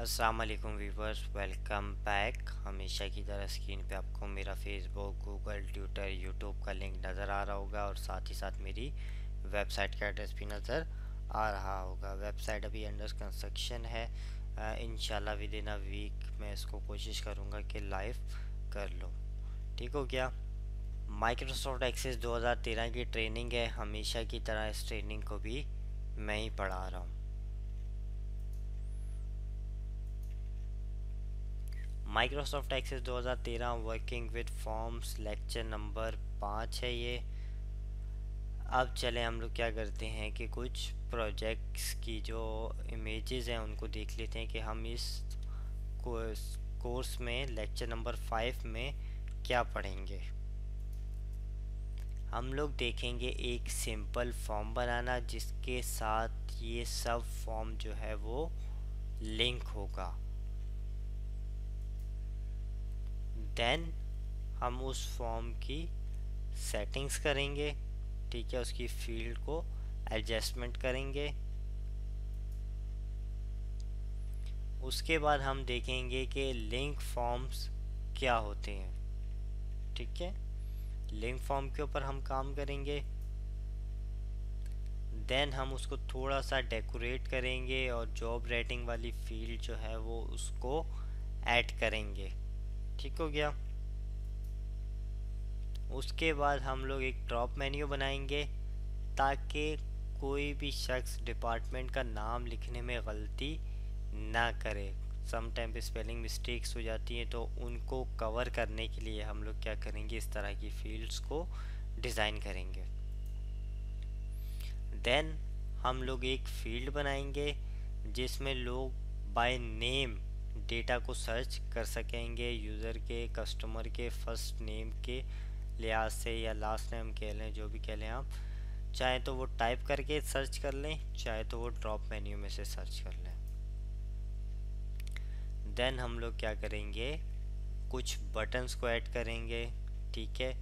अस्सलाम वालेकुम viewers, welcome back. हमेशा की तरह स्क्रीन पे आपको मेरा फेसबुक, गूगल, ट्विटर, यूट्यूब का लिंक नज़र आ रहा होगा और साथ ही साथ मेरी वेबसाइट का एड्रेस भी नज़र आ रहा होगा। वेबसाइट अभी अंडर कंस्ट्रक्शन है। इंशाल्लाह विद इन अ वीक मैं इसको कोशिश करूँगा कि लाइव कर लूँ। ठीक हो गया। माइक्रोसॉफ्ट एक्सेस 2013 की ट्रेनिंग है। हमेशा की तरह इस ट्रेनिंग को भी मैं ही पढ़ा रहा हूँ। Microsoft Access 2013 working with forms lecture number 5 है ये। अब चले हम लोग क्या करते हैं कि कुछ प्रोजेक्ट्स की जो इमेजेस हैं उनको देख लेते हैं कि हम इस कोर्स में लेक्चर नंबर 5 में क्या पढ़ेंगे। हम लोग देखेंगे एक सिंपल फॉर्म बनाना जिसके साथ ये सब फॉर्म जो है वो लिंक होगा। देन हम उस फॉर्म की सेटिंग्स करेंगे। ठीक है, उसकी फील्ड को एडजस्टमेंट करेंगे। उसके बाद हम देखेंगे कि लिंक फॉर्म्स क्या होते हैं। ठीक है, लिंक फॉर्म के ऊपर हम काम करेंगे। देन हम उसको थोड़ा सा डेकोरेट करेंगे और जॉब रेटिंग वाली फील्ड जो है वो उसको ऐड करेंगे। ठीक हो गया। उसके बाद हम लोग एक ड्रॉप मेन्यू बनाएंगे ताकि कोई भी शख्स डिपार्टमेंट का नाम लिखने में गलती ना करे। सम टाइम पे स्पेलिंग मिस्टेक्स हो जाती हैं, तो उनको कवर करने के लिए हम लोग क्या करेंगे, इस तरह की फील्ड्स को डिज़ाइन करेंगे। देन हम लोग एक फील्ड बनाएंगे जिसमें लोग बाय नेम डेटा को सर्च कर सकेंगे। यूज़र के, कस्टमर के फर्स्ट नेम के लिहाज से या लास्ट नेम कह लें, जो भी कह लें आप, चाहे तो वो टाइप करके सर्च कर लें, चाहे तो वो ड्रॉप मेन्यू में से सर्च कर लें। देन हम लोग क्या करेंगे, कुछ बटन्स को ऐड करेंगे। ठीक है,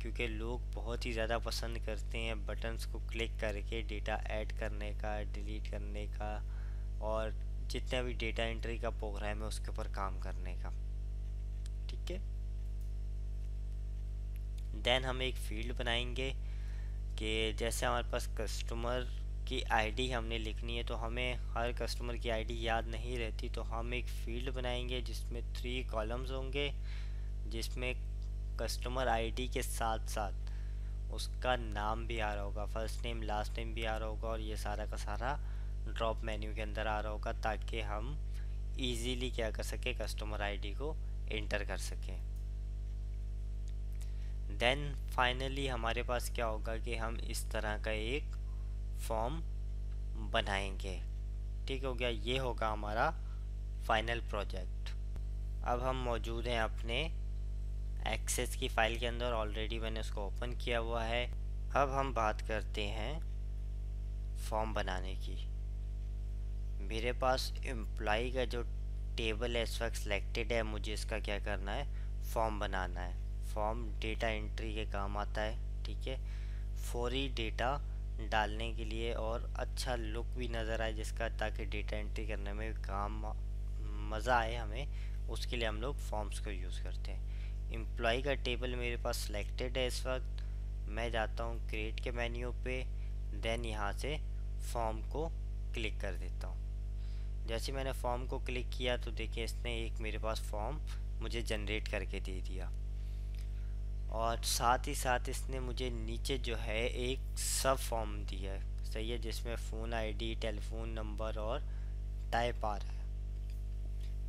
क्योंकि लोग बहुत ही ज़्यादा पसंद करते हैं बटन्स को क्लिक करके डेटा ऐड करने का, डिलीट करने का और जितना भी डेटा एंट्री का प्रोग्राम है उसके ऊपर काम करने का। ठीक है, देन हम एक फील्ड बनाएंगे कि जैसे हमारे पास कस्टमर की आईडी हमने लिखनी है, तो हमें हर कस्टमर की आईडी याद नहीं रहती, तो हम एक फील्ड बनाएंगे जिसमें 3 कॉलम्स होंगे, जिसमें कस्टमर आईडी के साथ साथ उसका नाम भी आ रहा होगा, फर्स्ट नेम लास्ट नेम भी आ रहा होगा और ये सारा का सारा ड्रॉप मेन्यू के अंदर आ रहा होगा ताकि हम इजीली क्या कर सके, कस्टमर आईडी को एंटर कर सकें। देन फाइनली हमारे पास क्या होगा कि हम इस तरह का एक फॉर्म बनाएंगे। ठीक हो गया, ये होगा हमारा फाइनल प्रोजेक्ट। अब हम मौजूद हैं अपने एक्सेस की फ़ाइल के अंदर, ऑलरेडी मैंने उसको ओपन किया हुआ है। अब हम बात करते हैं फॉर्म बनाने की। मेरे पास एम्प्लॉय का जो टेबल है इस वक्त सिलेक्टेड है, मुझे इसका क्या करना है, फॉर्म बनाना है। फॉर्म डेटा एंट्री के काम आता है। ठीक है, फौरी डेटा डालने के लिए और अच्छा लुक भी नज़र आए जिसका, ताकि डेटा एंट्री करने में काम मज़ा आए हमें, उसके लिए हम लोग फॉर्म्स को यूज़ करते हैं। एम्प्लॉय का टेबल मेरे पास सिलेक्टेड है इस वक्त। मैं जाता हूँ क्रिएट के मेन्यू पे, देन यहाँ से फॉर्म को क्लिक कर देता हूँ। जैसे मैंने फॉर्म को क्लिक किया तो देखिए इसने एक मेरे पास फॉर्म मुझे जनरेट करके दे दिया और साथ ही साथ इसने मुझे नीचे जो है एक सब फॉर्म दिया है, सही है, जिसमें फ़ोन आईडी, टेलीफोन नंबर और टाइप आ रहा है।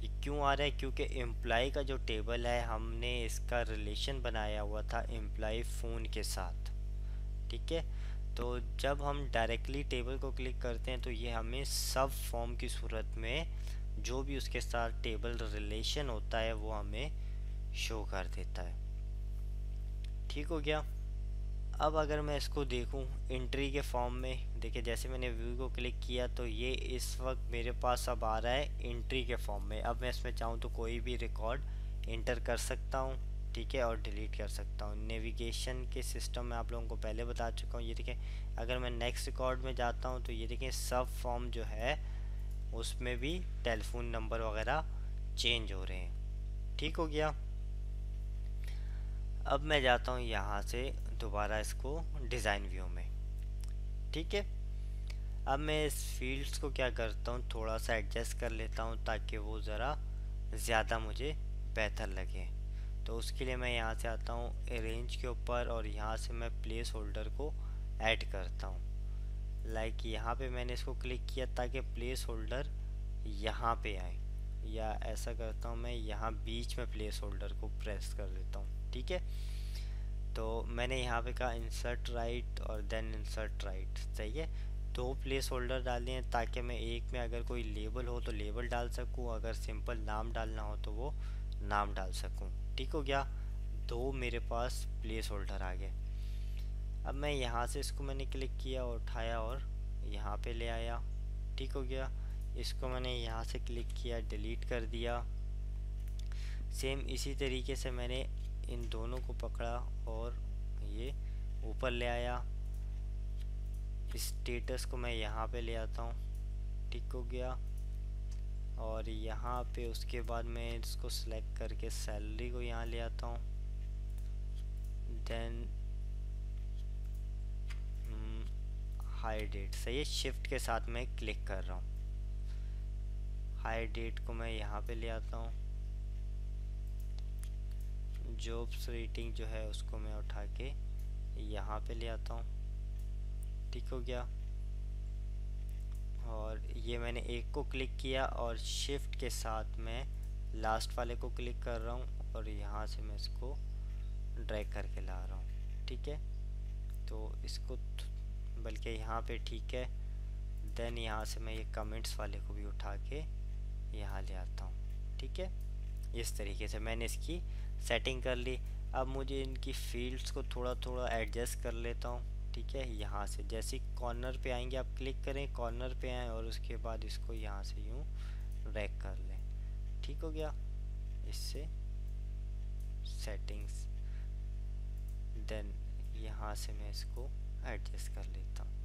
ये क्यों आ रहा है, क्योंकि एम्प्लॉय का जो टेबल है हमने इसका रिलेशन बनाया हुआ था एम्प्लॉय फ़ोन के साथ। ठीक है, तो जब हम डायरेक्टली टेबल को क्लिक करते हैं तो ये हमें सब फॉर्म की सूरत में जो भी उसके साथ टेबल रिलेशन होता है वो हमें शो कर देता है। ठीक हो गया। अब अगर मैं इसको देखूं एंट्री के फॉर्म में, देखिए जैसे मैंने व्यू को क्लिक किया तो ये इस वक्त मेरे पास अब आ रहा है एंट्री के फॉर्म में। अब मैं इसमें चाहूँ तो कोई भी रिकॉर्ड एंटर कर सकता हूँ। ठीक है, और डिलीट कर सकता हूँ। नेविगेशन के सिस्टम में आप लोगों को पहले बता चुका हूँ। ये देखिए, अगर मैं नेक्स्ट रिकॉर्ड में जाता हूँ तो ये देखिए सब फॉर्म जो है उसमें भी टेलीफोन नंबर वगैरह चेंज हो रहे हैं। ठीक हो गया। अब मैं जाता हूँ यहाँ से दोबारा इसको डिज़ाइन व्यू में। ठीक है। अब मैं इस फील्ड्स को क्या करता हूँ, थोड़ा सा एडजस्ट कर लेता हूँ ताकि वो ज़रा ज़्यादा मुझे बेहतर लगे। तो उसके लिए मैं यहाँ से आता हूँ अरेंज के ऊपर और यहाँ से मैं प्लेस होल्डर को ऐड करता हूँ। लाइक यहाँ पे मैंने इसको क्लिक किया ताकि प्लेस होल्डर यहाँ पे आए, या ऐसा करता हूँ मैं यहाँ बीच में प्लेस होल्डर को प्रेस कर देता हूँ। ठीक है। तो मैंने यहाँ पे कहा इंसर्ट राइट और देन इंसर्ट राइट। सही है। दो प्लेस होल्डर डाले हैं ताकि मैं एक में अगर कोई लेबल हो तो लेबल डाल सकूं, अगर सिंपल नाम डालना हो तो वो नाम डाल सकूं। ठीक हो गया। दो मेरे पास प्लेस होल्डर आ गए। अब मैं यहाँ से इसको मैंने क्लिक किया और उठाया और यहाँ पे ले आया। ठीक हो गया। इसको मैंने यहाँ से क्लिक किया, डिलीट कर दिया। सेम इसी तरीके से मैंने इन दोनों को पकड़ा और ये ऊपर ले आया। स्टेटस को मैं यहाँ पे ले आता हूँ। ठीक हो गया। और यहाँ पे उसके बाद मैं इसको सिलेक्ट करके सैलरी को यहाँ ले आता हूँ। Then hire date. सही है। शिफ्ट के साथ मैं क्लिक कर रहा हूँ। हाई डेट को मैं यहाँ पे ले आता हूँ। जॉब्स रेटिंग जो है उसको मैं उठा के यहाँ पे ले आता हूँ। ठीक हो गया। और ये मैंने एक को क्लिक किया और शिफ्ट के साथ मैं लास्ट वाले को क्लिक कर रहा हूँ और यहाँ से मैं इसको ड्रैग करके ला रहा हूँ। ठीक है। तो इसको बल्कि यहाँ पे ठीक है। देन यहाँ से मैं ये कमेंट्स वाले को भी उठा के यहाँ ले आता हूँ। ठीक है। इस तरीके से मैंने इसकी सेटिंग कर ली। अब मुझे इनकी फील्ड्स को थोड़ा थोड़ा एडजस्ट कर लेता हूँ। ठीक है। यहाँ से जैसे कॉर्नर पे आएंगे आप क्लिक करें, कॉर्नर पे आएँ और उसके बाद इसको यहाँ से यूँ ड्रैग कर लें। ठीक हो गया। इससे सेटिंग्स, देन यहाँ से मैं इसको एडजस्ट कर लेता हूँ।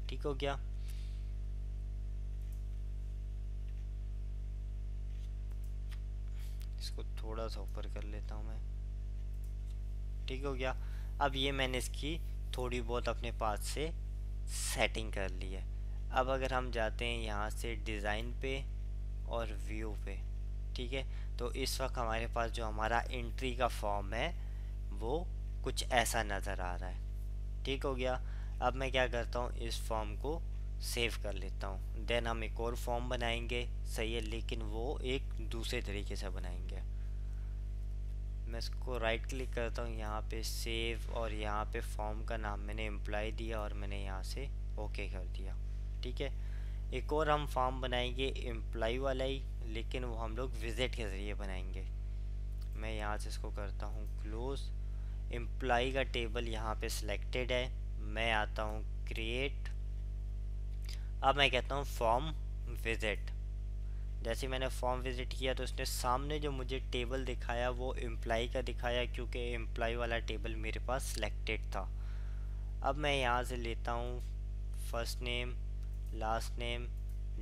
ठीक हो गया। इसको थोड़ा सा ऊपर कर लेता हूँ मैं। ठीक हो गया। अब ये मैंने इसकी थोड़ी बहुत अपने पास से सेटिंग कर ली है। अब अगर हम जाते हैं यहाँ से डिज़ाइन पे और व्यू पे, ठीक है, तो इस वक्त हमारे पास जो हमारा एंट्री का फॉर्म है वो कुछ ऐसा नज़र आ रहा है। ठीक हो गया। अब मैं क्या करता हूँ, इस फॉर्म को सेव कर लेता हूँ। देन हम एक और फॉर्म बनाएंगे। सही है। लेकिन वो एक दूसरे तरीके से बनाएंगे। मैं इसको राइट क्लिक करता हूँ यहाँ पे सेव, और यहाँ पे फॉर्म का नाम मैंने एम्प्लॉय दिया और मैंने यहाँ से ओके कर दिया। ठीक है। एक और हम फॉर्म बनाएंगे एम्प्लॉय वाला ही, लेकिन वो हम लोग विजिट के ज़रिए बनाएंगे। मैं यहाँ से इसको करता हूँ क्लोज। एम्प्लॉय का टेबल यहाँ पे सिलेक्टेड है। मैं आता हूँ क्रिएट। अब मैं कहता हूँ फॉर्म विजिट। जैसे मैंने फॉर्म विजिट किया तो उसने सामने जो मुझे टेबल दिखाया वो एम्प्लॉय का दिखाया, क्योंकि एम्प्लॉय वाला टेबल मेरे पास सिलेक्टेड था। अब मैं यहाँ से लेता हूँ first name, last name,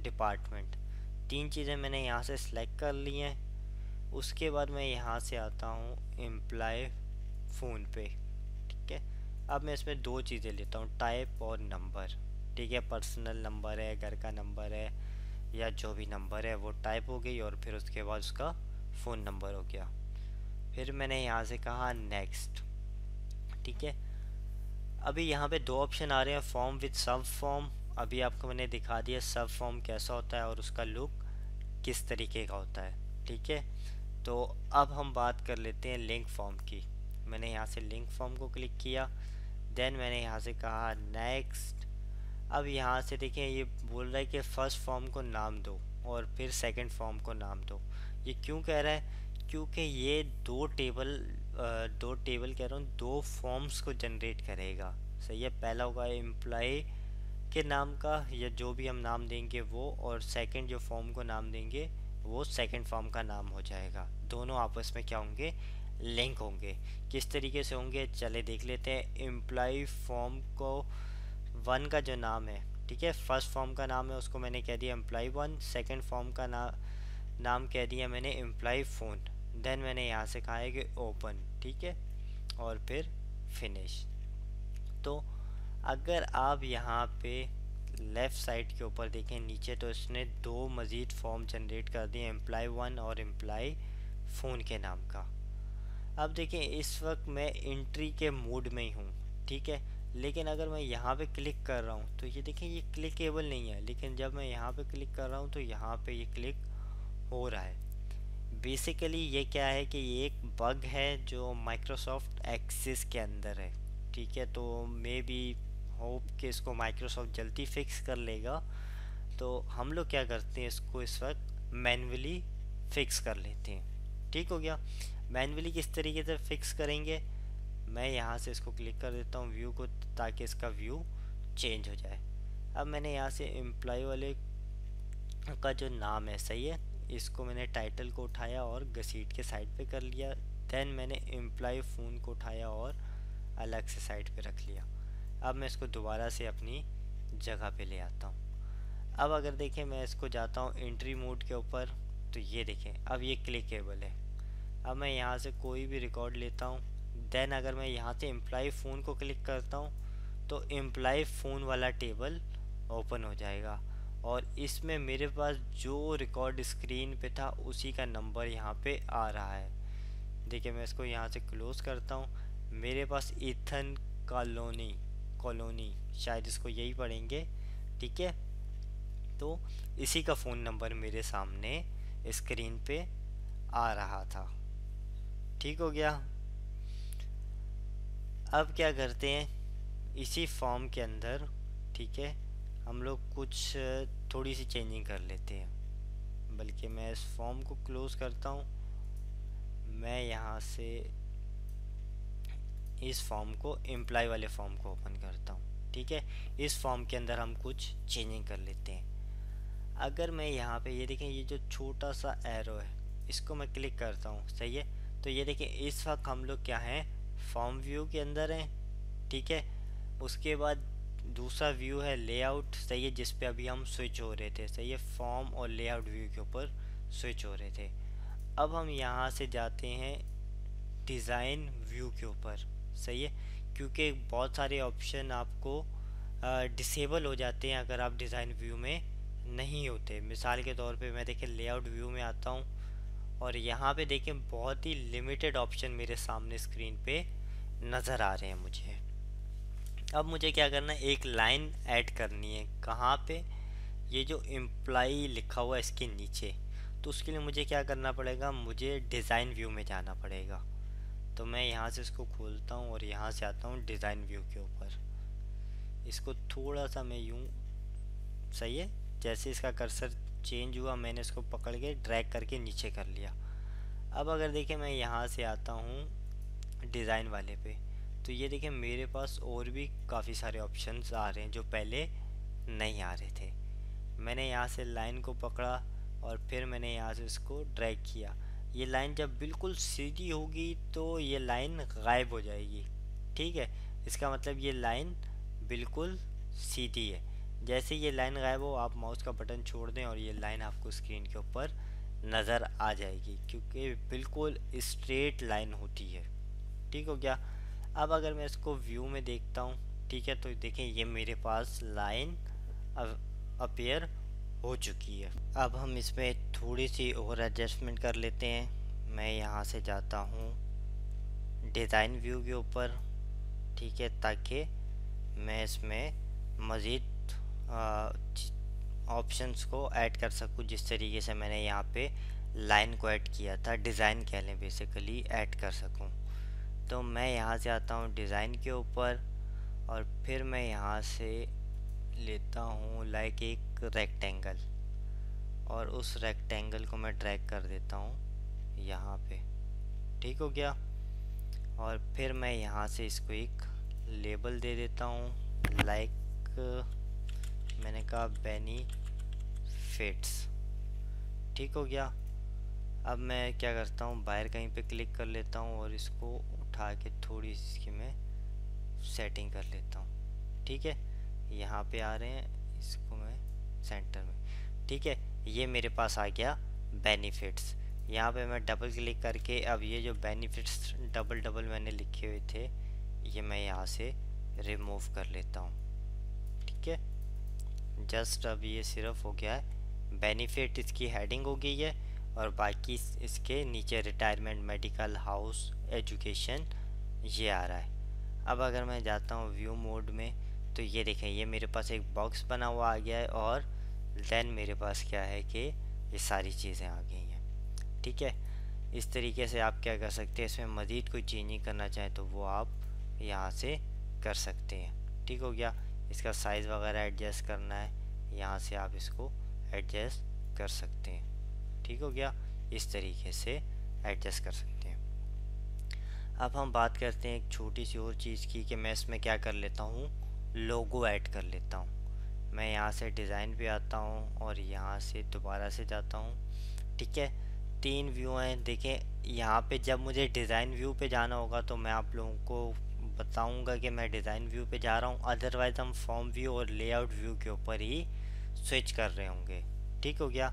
department. तीन चीज़ें मैंने यहाँ से सिलेक्ट कर ली हैं। उसके बाद मैं यहाँ से आता हूँ एम्प्लॉय फ़ोन पे। ठीक है। अब मैं इसमें दो चीज़ें लेता हूँ, टाइप और नंबर। ठीक है। पर्सनल नंबर है, घर का नंबर है, या जो भी नंबर है वो टाइप हो गई, और फिर उसके बाद उसका फ़ोन नंबर हो गया। फिर मैंने यहाँ से कहा नेक्स्ट। ठीक है। अभी यहाँ पे दो ऑप्शन आ रहे हैं, फॉर्म विद सब फॉर्म। अभी आपको मैंने दिखा दिया सब फॉर्म कैसा होता है और उसका लुक किस तरीके का होता है। ठीक है। तो अब हम बात कर लेते हैं लिंक फॉर्म की। मैंने यहाँ से लिंक फॉर्म को क्लिक किया। देन मैंने यहाँ से कहा नेक्स्ट। अब यहाँ से देखें ये बोल रहा है कि फ़र्स्ट फॉर्म को नाम दो और फिर सेकंड फॉर्म को नाम दो। ये क्यों कह रहा है? क्योंकि ये दो टेबल कह रहा हूँ, दो फॉर्म्स को जनरेट करेगा। सही है। पहला होगा एम्प्लॉय के नाम का, या जो भी हम नाम देंगे वो, और सेकंड जो फॉर्म को नाम देंगे वो सेकंड फॉर्म का नाम हो जाएगा। दोनों आपस में क्या होंगे? लिंक होंगे। किस तरीके से होंगे चले देख लेते हैं। एम्प्लॉय फॉर्म को वन का जो नाम है ठीक है। फर्स्ट फॉर्म का नाम है उसको मैंने कह दिया एम्प्लॉय वन, सेकंड फॉर्म का नाम कह दिया मैंने एम्प्लॉय फ़ोन। देन मैंने यहाँ से कहा है कि ओपन, ठीक है, और फिर फिनिश। तो अगर आप यहाँ पे लेफ़्ट साइड के ऊपर देखें नीचे, तो इसने दो मज़ीद फॉर्म जनरेट कर दिए, एम्प्लॉय वन और एम्प्लॉय फ़ोन के नाम का। अब देखें इस वक्त मैं एंट्री के मूड में ही हूँ, ठीक है, लेकिन अगर मैं यहाँ पे क्लिक कर रहा हूँ तो ये देखें ये क्लिकेबल नहीं है, लेकिन जब मैं यहाँ पे क्लिक कर रहा हूँ तो यहाँ पे ये क्लिक हो रहा है। बेसिकली ये क्या है कि ये एक बग है जो माइक्रोसॉफ्ट एक्सिस के अंदर है, ठीक है। तो मे बी होप कि इसको माइक्रोसॉफ्ट जल्दी फिक्स कर लेगा। तो हम लोग क्या करते हैं, इसको इस वक्त मैन्युअली फिक्स कर लेते हैं। ठीक हो गया। मैन्युअली किस तरीके से फिक्स करेंगे, मैं यहाँ से इसको क्लिक कर देता हूँ व्यू को, ताकि इसका व्यू चेंज हो जाए। अब मैंने यहाँ से एम्प्लॉय वाले का जो नाम है, सही है, इसको मैंने टाइटल को उठाया और घसीट के साइड पे कर लिया। देन मैंने एम्प्लॉय फ़ोन को उठाया और अलग से साइड पे रख लिया। अब मैं इसको दोबारा से अपनी जगह पे ले आता हूँ। अब अगर देखें मैं इसको जाता हूँ एंट्री मोड के ऊपर, तो ये देखें अब ये क्लिकेबल है। अब मैं यहाँ से कोई भी रिकॉर्ड लेता हूँ, देन अगर मैं यहाँ से एम्प्लॉय फ़ोन को क्लिक करता हूँ तो एम्प्लॉय फ़ोन वाला टेबल ओपन हो जाएगा, और इसमें मेरे पास जो रिकॉर्ड स्क्रीन पे था उसी का नंबर यहाँ पे आ रहा है। देखिए मैं इसको यहाँ से क्लोज़ करता हूँ। मेरे पास ईथन कॉलोनी शायद इसको यही पढ़ेंगे, ठीक है। तो इसी का फ़ोन नंबर मेरे सामने स्क्रीन पे आ रहा था। ठीक हो गया। अब क्या करते हैं, इसी फॉर्म के अंदर, ठीक है, हम लोग कुछ थोड़ी सी चेंजिंग कर लेते हैं। बल्कि मैं इस फॉर्म को क्लोज़ करता हूँ, मैं यहाँ से इस फॉर्म को एम्प्लॉय वाले फॉर्म को ओपन करता हूँ, ठीक है। इस फॉर्म के अंदर हम कुछ चेंजिंग कर लेते हैं। अगर मैं यहाँ पे ये देखें, ये जो छोटा सा एरो है इसको मैं क्लिक करता हूँ, सही है, तो ये देखें इस वक्त हम लोग क्या हैं, फॉर्म व्यू के अंदर हैं, ठीक है। उसके बाद दूसरा व्यू है लेआउट, सही है, जिस पे अभी हम स्विच हो रहे थे, सही है, फॉर्म और लेआउट व्यू के ऊपर स्विच हो रहे थे। अब हम यहाँ से जाते हैं डिज़ाइन व्यू के ऊपर, सही है, क्योंकि बहुत सारे ऑप्शन आपको डिसेबल हो जाते हैं अगर आप डिज़ाइन व्यू में नहीं होते। मिसाल के तौर पे मैं देखें लेआउट व्यू में आता हूँ और यहाँ पे देखें बहुत ही लिमिटेड ऑप्शन मेरे सामने स्क्रीन पे नज़र आ रहे हैं मुझे। अब मुझे क्या करना है, एक लाइन ऐड करनी है, कहाँ पे, ये जो एम्प्लॉय लिखा हुआ है इसके नीचे। तो उसके लिए मुझे क्या करना पड़ेगा, मुझे डिज़ाइन व्यू में जाना पड़ेगा। तो मैं यहाँ से इसको खोलता हूँ और यहाँ से आता हूँ डिज़ाइन व्यू के ऊपर। इसको थोड़ा सा मैं यूँ, सही है, जैसे इसका कर्सर चेंज हुआ मैंने इसको पकड़ के ड्रैग करके नीचे कर लिया। अब अगर देखें मैं यहाँ से आता हूँ डिज़ाइन वाले पे, तो ये देखें मेरे पास और भी काफ़ी सारे ऑप्शंस आ रहे हैं जो पहले नहीं आ रहे थे। मैंने यहाँ से लाइन को पकड़ा और फिर मैंने यहाँ से इसको ड्रैग किया। ये लाइन जब बिल्कुल सीधी होगी तो ये लाइन गायब हो जाएगी, ठीक है। इसका मतलब ये लाइन बिल्कुल सीधी है। जैसे ये लाइन गायब हो, आप माउस का बटन छोड़ दें और ये लाइन आपको स्क्रीन के ऊपर नज़र आ जाएगी, क्योंकि बिल्कुल स्ट्रेट लाइन होती है। ठीक हो गया। अब अगर मैं इसको व्यू में देखता हूँ, ठीक है, तो देखें ये मेरे पास लाइन अपीयर हो चुकी है। अब हम इसमें थोड़ी सी और एडजस्टमेंट कर लेते हैं। मैं यहाँ से जाता हूँ डिज़ाइन व्यू के ऊपर, ठीक है, ताकि मैं इसमें मज़ीद ऑप्शंस को ऐड कर सकूँ, जिस तरीके से मैंने यहाँ पे लाइन को ऐड किया था, डिज़ाइन कह लें बेसिकली, ऐड कर सकूँ। तो मैं यहाँ से आता हूँ डिज़ाइन के ऊपर और फिर मैं यहाँ से लेता हूँ लाइक एक रेक्टेंगल, और उस रेक्टेंगल को मैं ड्रैग कर देता हूँ यहाँ पे। ठीक हो गया। और फिर मैं यहाँ से इसको एक लेबल दे देता हूँ, लाइक मैंने कहा बेनिफिट्स। ठीक हो गया। अब मैं क्या करता हूँ, बाहर कहीं पे क्लिक कर लेता हूँ और इसको उठा के थोड़ी सी मैं सेटिंग कर लेता हूँ। ठीक है, यहाँ पे आ रहे हैं, इसको मैं सेंटर में, ठीक है। ये मेरे पास आ गया बेनिफिट्स। यहाँ पे मैं डबल क्लिक करके अब ये जो बेनिफिट्स डबल डबल मैंने लिखे हुए थे ये मैं यहाँ से रिमूव कर लेता हूँ, ठीक है। जस्ट अब ये सिर्फ हो गया है बेनिफिट, इसकी हेडिंग हो गई है और बाकी इसके नीचे रिटायरमेंट, मेडिकल, हाउस, एजुकेशन ये आ रहा है। अब अगर मैं जाता हूँ व्यू मोड में तो ये देखें ये मेरे पास एक बॉक्स बना हुआ आ गया है और देन मेरे पास क्या है कि ये सारी चीज़ें आ गई हैं, ठीक है। इस तरीके से आप क्या कर सकते हैं, इसमें मज़ीद कोई चेंजिंग करना चाहें तो वो आप यहाँ से कर सकते हैं, ठीक हो गया। इसका साइज़ वगैरह एडजस्ट करना है, यहाँ से आप इसको एडजस्ट कर सकते हैं, ठीक हो गया। इस तरीके से एडजस्ट कर सकते हैं। अब हम बात करते हैं एक छोटी सी और चीज़ की कि मैं इसमें क्या कर लेता हूँ, लोगो ऐड कर लेता हूँ। मैं यहाँ से डिज़ाइन पे आता हूँ और यहाँ से दोबारा से जाता हूँ, ठीक है। 3 व्यू हैं, देखें यहाँ पे जब मुझे डिज़ाइन व्यू पे जाना होगा तो मैं आप लोगों को बताऊंगा कि मैं डिज़ाइन व्यू पे जा रहा हूँ, अदरवाइज़ हम फॉर्म व्यू और लेआउट व्यू के ऊपर ही स्विच कर रहे होंगे, ठीक हो गया।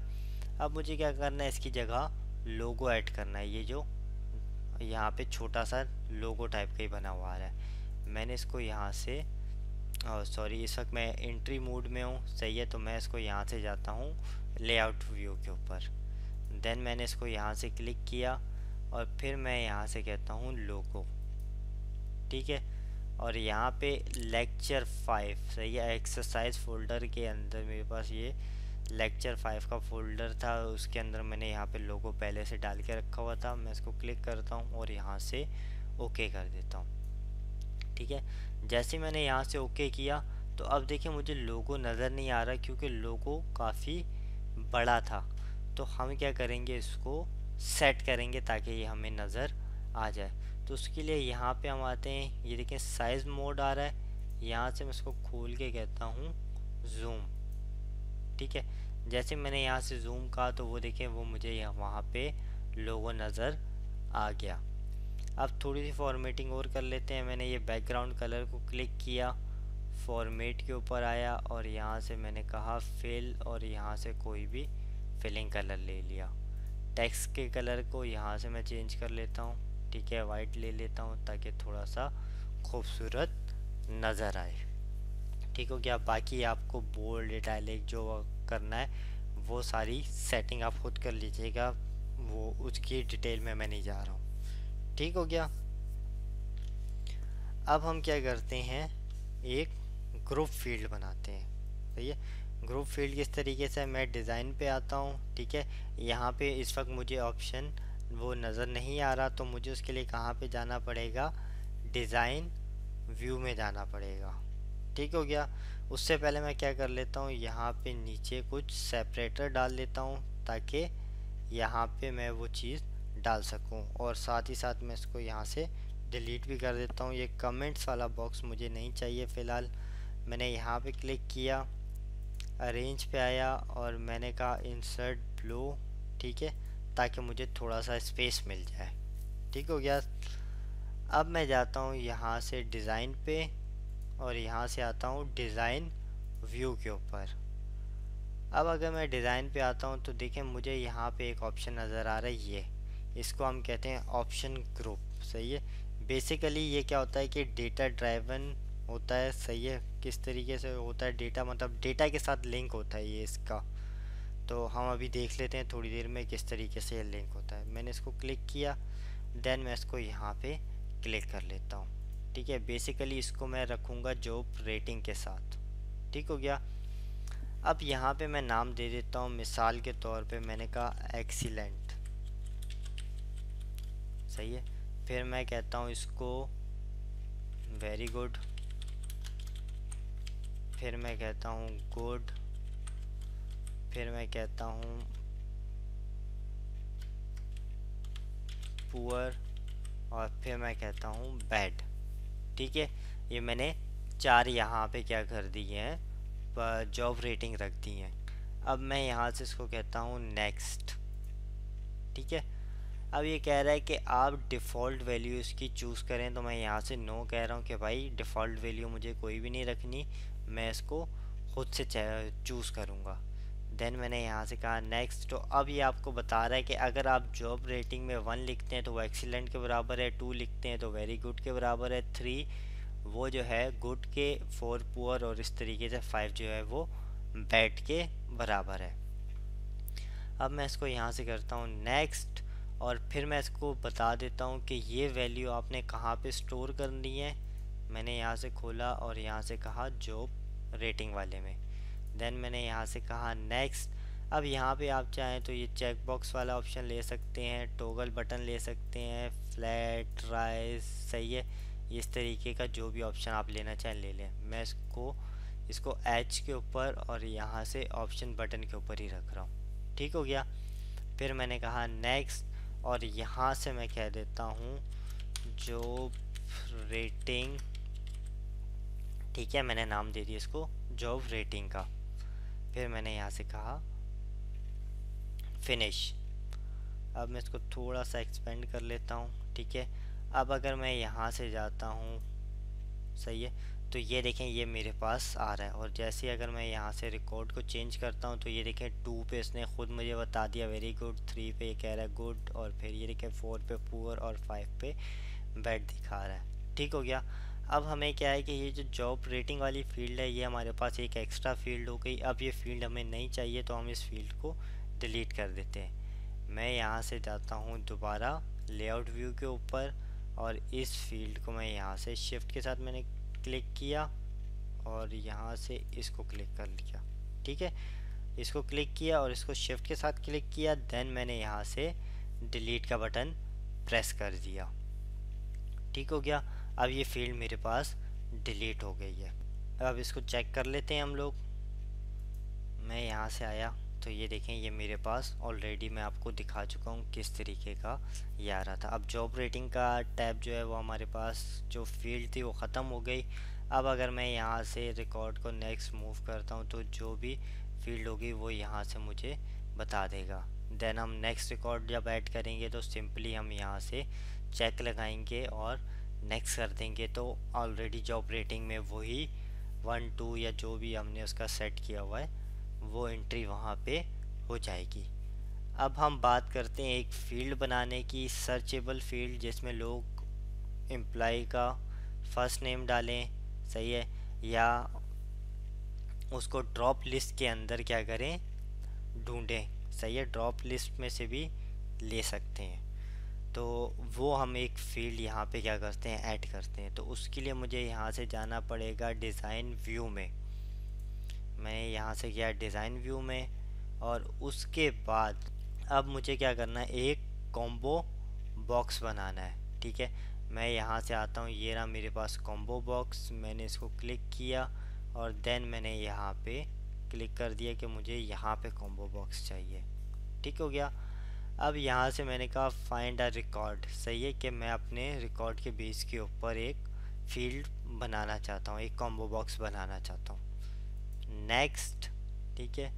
अब मुझे क्या करना है, इसकी जगह लोगो ऐड करना है। ये जो यहाँ पे छोटा सा लोगो टाइप का ही बना हुआ आ रहा है, मैंने इसको यहाँ से सॉरी इस वक्त मैं एंट्री मोड में हूँ, सही है। तो मैं इसको यहाँ से जाता हूँ लेआउट व्यू के ऊपर, देन मैंने इसको यहाँ से क्लिक किया और फिर मैं यहाँ से कहता हूँ लोगो, ठीक है। और यहाँ पे लेक्चर 5, सही है, एक्सरसाइज फोल्डर के अंदर मेरे पास ये लेक्चर 5 का फोल्डर था, उसके अंदर मैंने यहाँ पे लोगो पहले से डाल के रखा हुआ था। मैं इसको क्लिक करता हूँ और यहाँ से ओके कर देता हूँ, ठीक है। जैसे मैंने यहाँ से ओके किया तो अब देखिए मुझे लोगो नज़र नहीं आ रहा क्योंकि लोगो काफ़ी बड़ा था। तो हम क्या करेंगे, इसको सेट करेंगे ताकि ये हमें नज़र आ जाए। तो उसके लिए यहाँ पे हम आते हैं, ये देखें साइज़ मोड आ रहा है, यहाँ से मैं इसको खोल के कहता हूँ जूम, ठीक है। जैसे मैंने यहाँ से जूम कहा तो वो देखें वो मुझे वहाँ पे लोगो नज़र आ गया। अब थोड़ी सी फॉर्मेटिंग और कर लेते हैं। मैंने ये बैकग्राउंड कलर को क्लिक किया, फॉर्मेट के ऊपर आया और यहाँ से मैंने कहा फिल और यहाँ से कोई भी फिलिंग कलर ले लिया। टेक्स्ट के कलर को यहाँ से मैं चेंज कर लेता हूँ, ठीक है, वाइट ले लेता हूँ ताकि थोड़ा सा खूबसूरत नज़र आए, ठीक हो गया। बाकी आपको बोल्ड इटैलिक जो करना है वो सारी सेटिंग आप खुद कर लीजिएगा, वो उसकी डिटेल में मैं नहीं जा रहा हूँ, ठीक हो गया। अब हम क्या करते हैं, एक ग्रुप फील्ड बनाते हैं, सही है। ग्रुप फील्ड किस तरीके से, मैं डिज़ाइन पे आता हूँ, ठीक है। यहाँ पे इस वक्त मुझे ऑप्शन वो नज़र नहीं आ रहा तो मुझे उसके लिए कहाँ पे जाना पड़ेगा, डिज़ाइन व्यू में जाना पड़ेगा, ठीक हो गया। उससे पहले मैं क्या कर लेता हूँ, यहाँ पे नीचे कुछ सेपरेटर डाल लेता हूँ ताकि यहाँ पे मैं वो चीज़ डाल सकूँ और साथ ही साथ मैं इसको यहाँ से डिलीट भी कर देता हूँ। ये कमेंट्स वाला बॉक्स मुझे नहीं चाहिए फ़िलहाल। मैंने यहाँ पे क्लिक किया, अरेंज पे आया और मैंने कहा इंसर्ट ब्लो, ठीक है, ताकि मुझे थोड़ा सा स्पेस मिल जाए, ठीक हो गया। अब मैं जाता हूँ यहाँ से डिज़ाइन पे और यहाँ से आता हूँ डिज़ाइन व्यू के ऊपर। अब अगर मैं डिज़ाइन पे आता हूँ तो देखें मुझे यहाँ पे एक ऑप्शन नज़र आ रहा है, ये इसको हम कहते हैं ऑप्शन ग्रुप, सही है। बेसिकली ये क्या होता है कि डेटा ड्राइवन होता है, सही है। किस तरीके से होता है, डेटा मतलब डेटा के साथ लिंक होता है ये इसका। तो हम अभी देख लेते हैं थोड़ी देर में किस तरीके से ये लिंक होता है। मैंने इसको क्लिक किया, देन मैं इसको यहाँ पे क्लिक कर लेता हूँ, ठीक है। बेसिकली इसको मैं रखूँगा जॉब रेटिंग के साथ, ठीक हो गया। अब यहाँ पे मैं नाम दे देता हूँ, मिसाल के तौर पे मैंने कहा एक्सीलेंट, सही है। फिर मैं कहता हूँ इसको वेरी गुड, फिर मैं कहता हूँ गुड, फिर मैं कहता हूँ पुअर और फिर मैं कहता हूँ बैड, ठीक है। ये मैंने 4 यहाँ पे क्या कर दिए हैं, जॉब रेटिंग रख दी हैं। अब मैं यहाँ से इसको कहता हूँ नेक्स्ट, ठीक है। अब ये कह रहा है कि आप डिफ़ॉल्ट वैल्यू इसकी चूज़ करें, तो मैं यहाँ से नो कह रहा हूँ कि भाई डिफ़ॉल्ट वैल्यू मुझे कोई भी नहीं रखनी, मैं इसको खुद से चूज़ करूँगा। देन मैंने यहाँ से कहा नेक्स्ट। तो अब ये आपको बता रहा है कि अगर आप जॉब रेटिंग में 1 लिखते हैं तो वो एक्सीलेंट के बराबर है, 2 लिखते हैं तो वेरी गुड के बराबर है, 3 वो जो है गुड के, 4 पुअर, और इस तरीके से 5 जो है वो बैड के बराबर है। अब मैं इसको यहाँ से करता हूँ नेक्स्ट, और फिर मैं इसको बता देता हूँ कि ये वैल्यू आपने कहाँ पे स्टोर करनी है। मैंने यहाँ से खोला और यहाँ से कहा जॉब रेटिंग वाले में। देन मैंने यहाँ से कहा नेक्स्ट। अब यहाँ पे आप चाहें तो ये चेक बॉक्स वाला ऑप्शन ले सकते हैं, टॉगल बटन ले सकते हैं, फ्लैट राइज, सही है, इस तरीके का जो भी ऑप्शन आप लेना चाहें ले लें। मैं इसको एच के ऊपर और यहाँ से ऑप्शन बटन के ऊपर ही रख रहा हूँ। ठीक हो गया। फिर मैंने कहा नेक्स्ट, और यहाँ से मैं कह देता हूँ जॉब रेटिंग। ठीक है, मैंने नाम दे दिया इसको जॉब रेटिंग का। फिर मैंने यहाँ से कहा फिनिश। अब मैं इसको थोड़ा सा एक्सपेंड कर लेता हूँ। ठीक है, अब अगर मैं यहाँ से जाता हूँ, सही है, तो ये देखें ये मेरे पास आ रहा है। और जैसे अगर मैं यहाँ से रिकॉर्ड को चेंज करता हूँ तो ये देखें 2 पे इसने खुद मुझे बता दिया वेरी गुड, 3 पे ये कह रहा है गुड, और फिर ये देखें 4 पे पुअर और 5 पे बैड दिखा रहा है। ठीक हो गया। अब हमें क्या है कि ये जो जॉब रेटिंग वाली फील्ड है ये हमारे पास एक एक्स्ट्रा फील्ड हो गई। अब ये फील्ड हमें नहीं चाहिए तो हम इस फील्ड को डिलीट कर देते हैं। मैं यहाँ से जाता हूँ दोबारा लेआउट व्यू के ऊपर, और इस फील्ड को मैं यहाँ से शिफ्ट के साथ मैंने क्लिक किया और यहाँ से इसको क्लिक कर लिया। ठीक है, इसको क्लिक किया और इसको शिफ्ट के साथ क्लिक किया। देन मैंने यहाँ से डिलीट का बटन प्रेस कर दिया। ठीक हो गया। अब ये फील्ड मेरे पास डिलीट हो गई है। अब इसको चेक कर लेते हैं हम लोग। मैं यहाँ से आया तो ये देखें ये मेरे पास ऑलरेडी मैं आपको दिखा चुका हूँ किस तरीके का ये आ रहा था। अब जॉब रेटिंग का टैब जो है वो हमारे पास जो फील्ड थी वो ख़त्म हो गई। अब अगर मैं यहाँ से रिकॉर्ड को नेक्स्ट मूव करता हूँ तो जो भी फील्ड होगी वो यहाँ से मुझे बता देगा। देन हम नेक्स्ट रिकॉर्ड जब ऐड करेंगे तो सिंपली हम यहाँ से चेक लगाएंगे और नेक्स्ट कर देंगे, तो ऑलरेडी जॉब रेटिंग में वही 1 2 या जो भी हमने उसका सेट किया हुआ है वो एंट्री वहाँ पे हो जाएगी। अब हम बात करते हैं एक फील्ड बनाने की, सर्चेबल फील्ड, जिसमें लोग एम्प्लॉय का फर्स्ट नेम डालें, सही है, या उसको ड्रॉप लिस्ट के अंदर क्या करें ढूंढें, सही है, ड्रॉप लिस्ट में से भी ले सकते हैं। तो वो हम एक फील्ड यहाँ पे क्या करते हैं ऐड करते हैं। तो उसके लिए मुझे यहाँ से जाना पड़ेगा डिज़ाइन व्यू में। मैं यहाँ से गया डिज़ाइन व्यू में, और उसके बाद अब मुझे क्या करना है एक कॉम्बो बॉक्स बनाना है। ठीक है, मैं यहाँ से आता हूँ, ये रहा मेरे पास कॉम्बो बॉक्स। मैंने इसको क्लिक किया और देन मैंने यहाँ पे क्लिक कर दिया कि मुझे यहाँ पे कॉम्बो बॉक्स चाहिए। ठीक हो गया। अब यहाँ से मैंने कहा फाइंड अ रिकॉर्ड, सही है, कि मैं अपने रिकॉर्ड के बेस के ऊपर एक फील्ड बनाना चाहता हूँ, एक कॉम्बो बॉक्स बनाना चाहता हूँ। नेक्स्ट। ठीक है,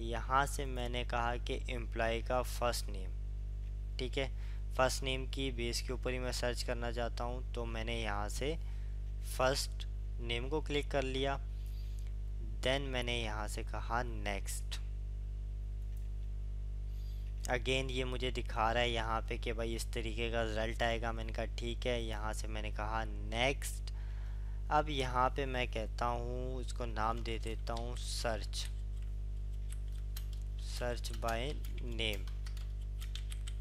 यहाँ से मैंने कहा कि एम्प्लॉय का फ़र्स्ट नेम। ठीक है, फ़र्स्ट नेम की बेस के ऊपर ही मैं सर्च करना चाहता हूँ, तो मैंने यहाँ से फर्स्ट नेम को क्लिक कर लिया। देन मैंने यहाँ से कहा नेक्स्ट। अगेन ये मुझे दिखा रहा है यहाँ पे कि भाई इस तरीके का रिज़ल्ट आएगा। मैंने कहा ठीक है, यहाँ से मैंने कहा नेक्स्ट। अब यहाँ पे मैं कहता हूँ इसको नाम दे देता हूँ सर्च बाय नेम।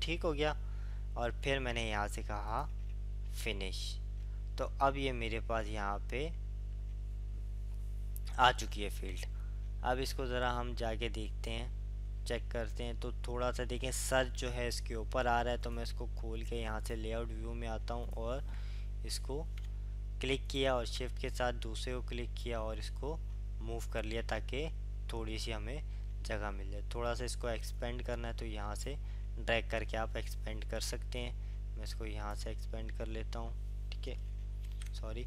ठीक हो गया। और फिर मैंने यहाँ से कहा फिनिश। तो अब ये मेरे पास यहाँ पे आ चुकी है फील्ड। अब इसको ज़रा हम जाके देखते हैं, चेक करते हैं। तो थोड़ा सा देखें सर्च जो है इसके ऊपर आ रहा है, तो मैं इसको खोल के यहाँ से लेआउट व्यू में आता हूँ और इसको क्लिक किया और शिफ्ट के साथ दूसरे को क्लिक किया और इसको मूव कर लिया ताकि थोड़ी सी हमें जगह मिल जाए। थोड़ा सा इसको एक्सपेंड करना है तो यहाँ से ड्रैग करके आप एक्सपेंड कर सकते हैं। मैं इसको यहाँ से एक्सपेंड कर लेता हूँ। ठीक है, सॉरी,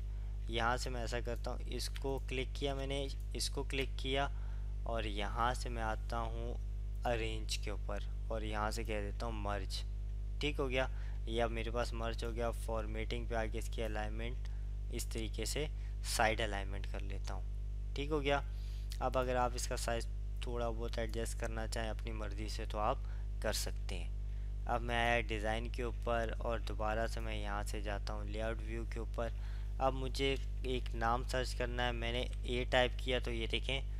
यहाँ से मैं ऐसा करता हूँ, इसको क्लिक किया मैंने, इसको क्लिक किया और यहाँ से मैं आता हूँ अरेंज के ऊपर और यहाँ से कह देता हूँ मर्ज। ठीक हो गया, ये अब मेरे पास मर्ज हो गया। फॉर्मेटिंग पे आके इसकी अलाइनमेंट इस तरीके से साइड अलाइनमेंट कर लेता हूँ। ठीक हो गया। अब अगर आप इसका साइज़ थोड़ा बहुत एडजस्ट करना चाहें अपनी मर्ज़ी से तो आप कर सकते हैं। अब मैं आया डिज़ाइन के ऊपर और दोबारा से मैं यहाँ से जाता हूँ लेआउट व्यू के ऊपर। अब मुझे एक नाम सर्च करना है, मैंने ए टाइप किया तो ये देखें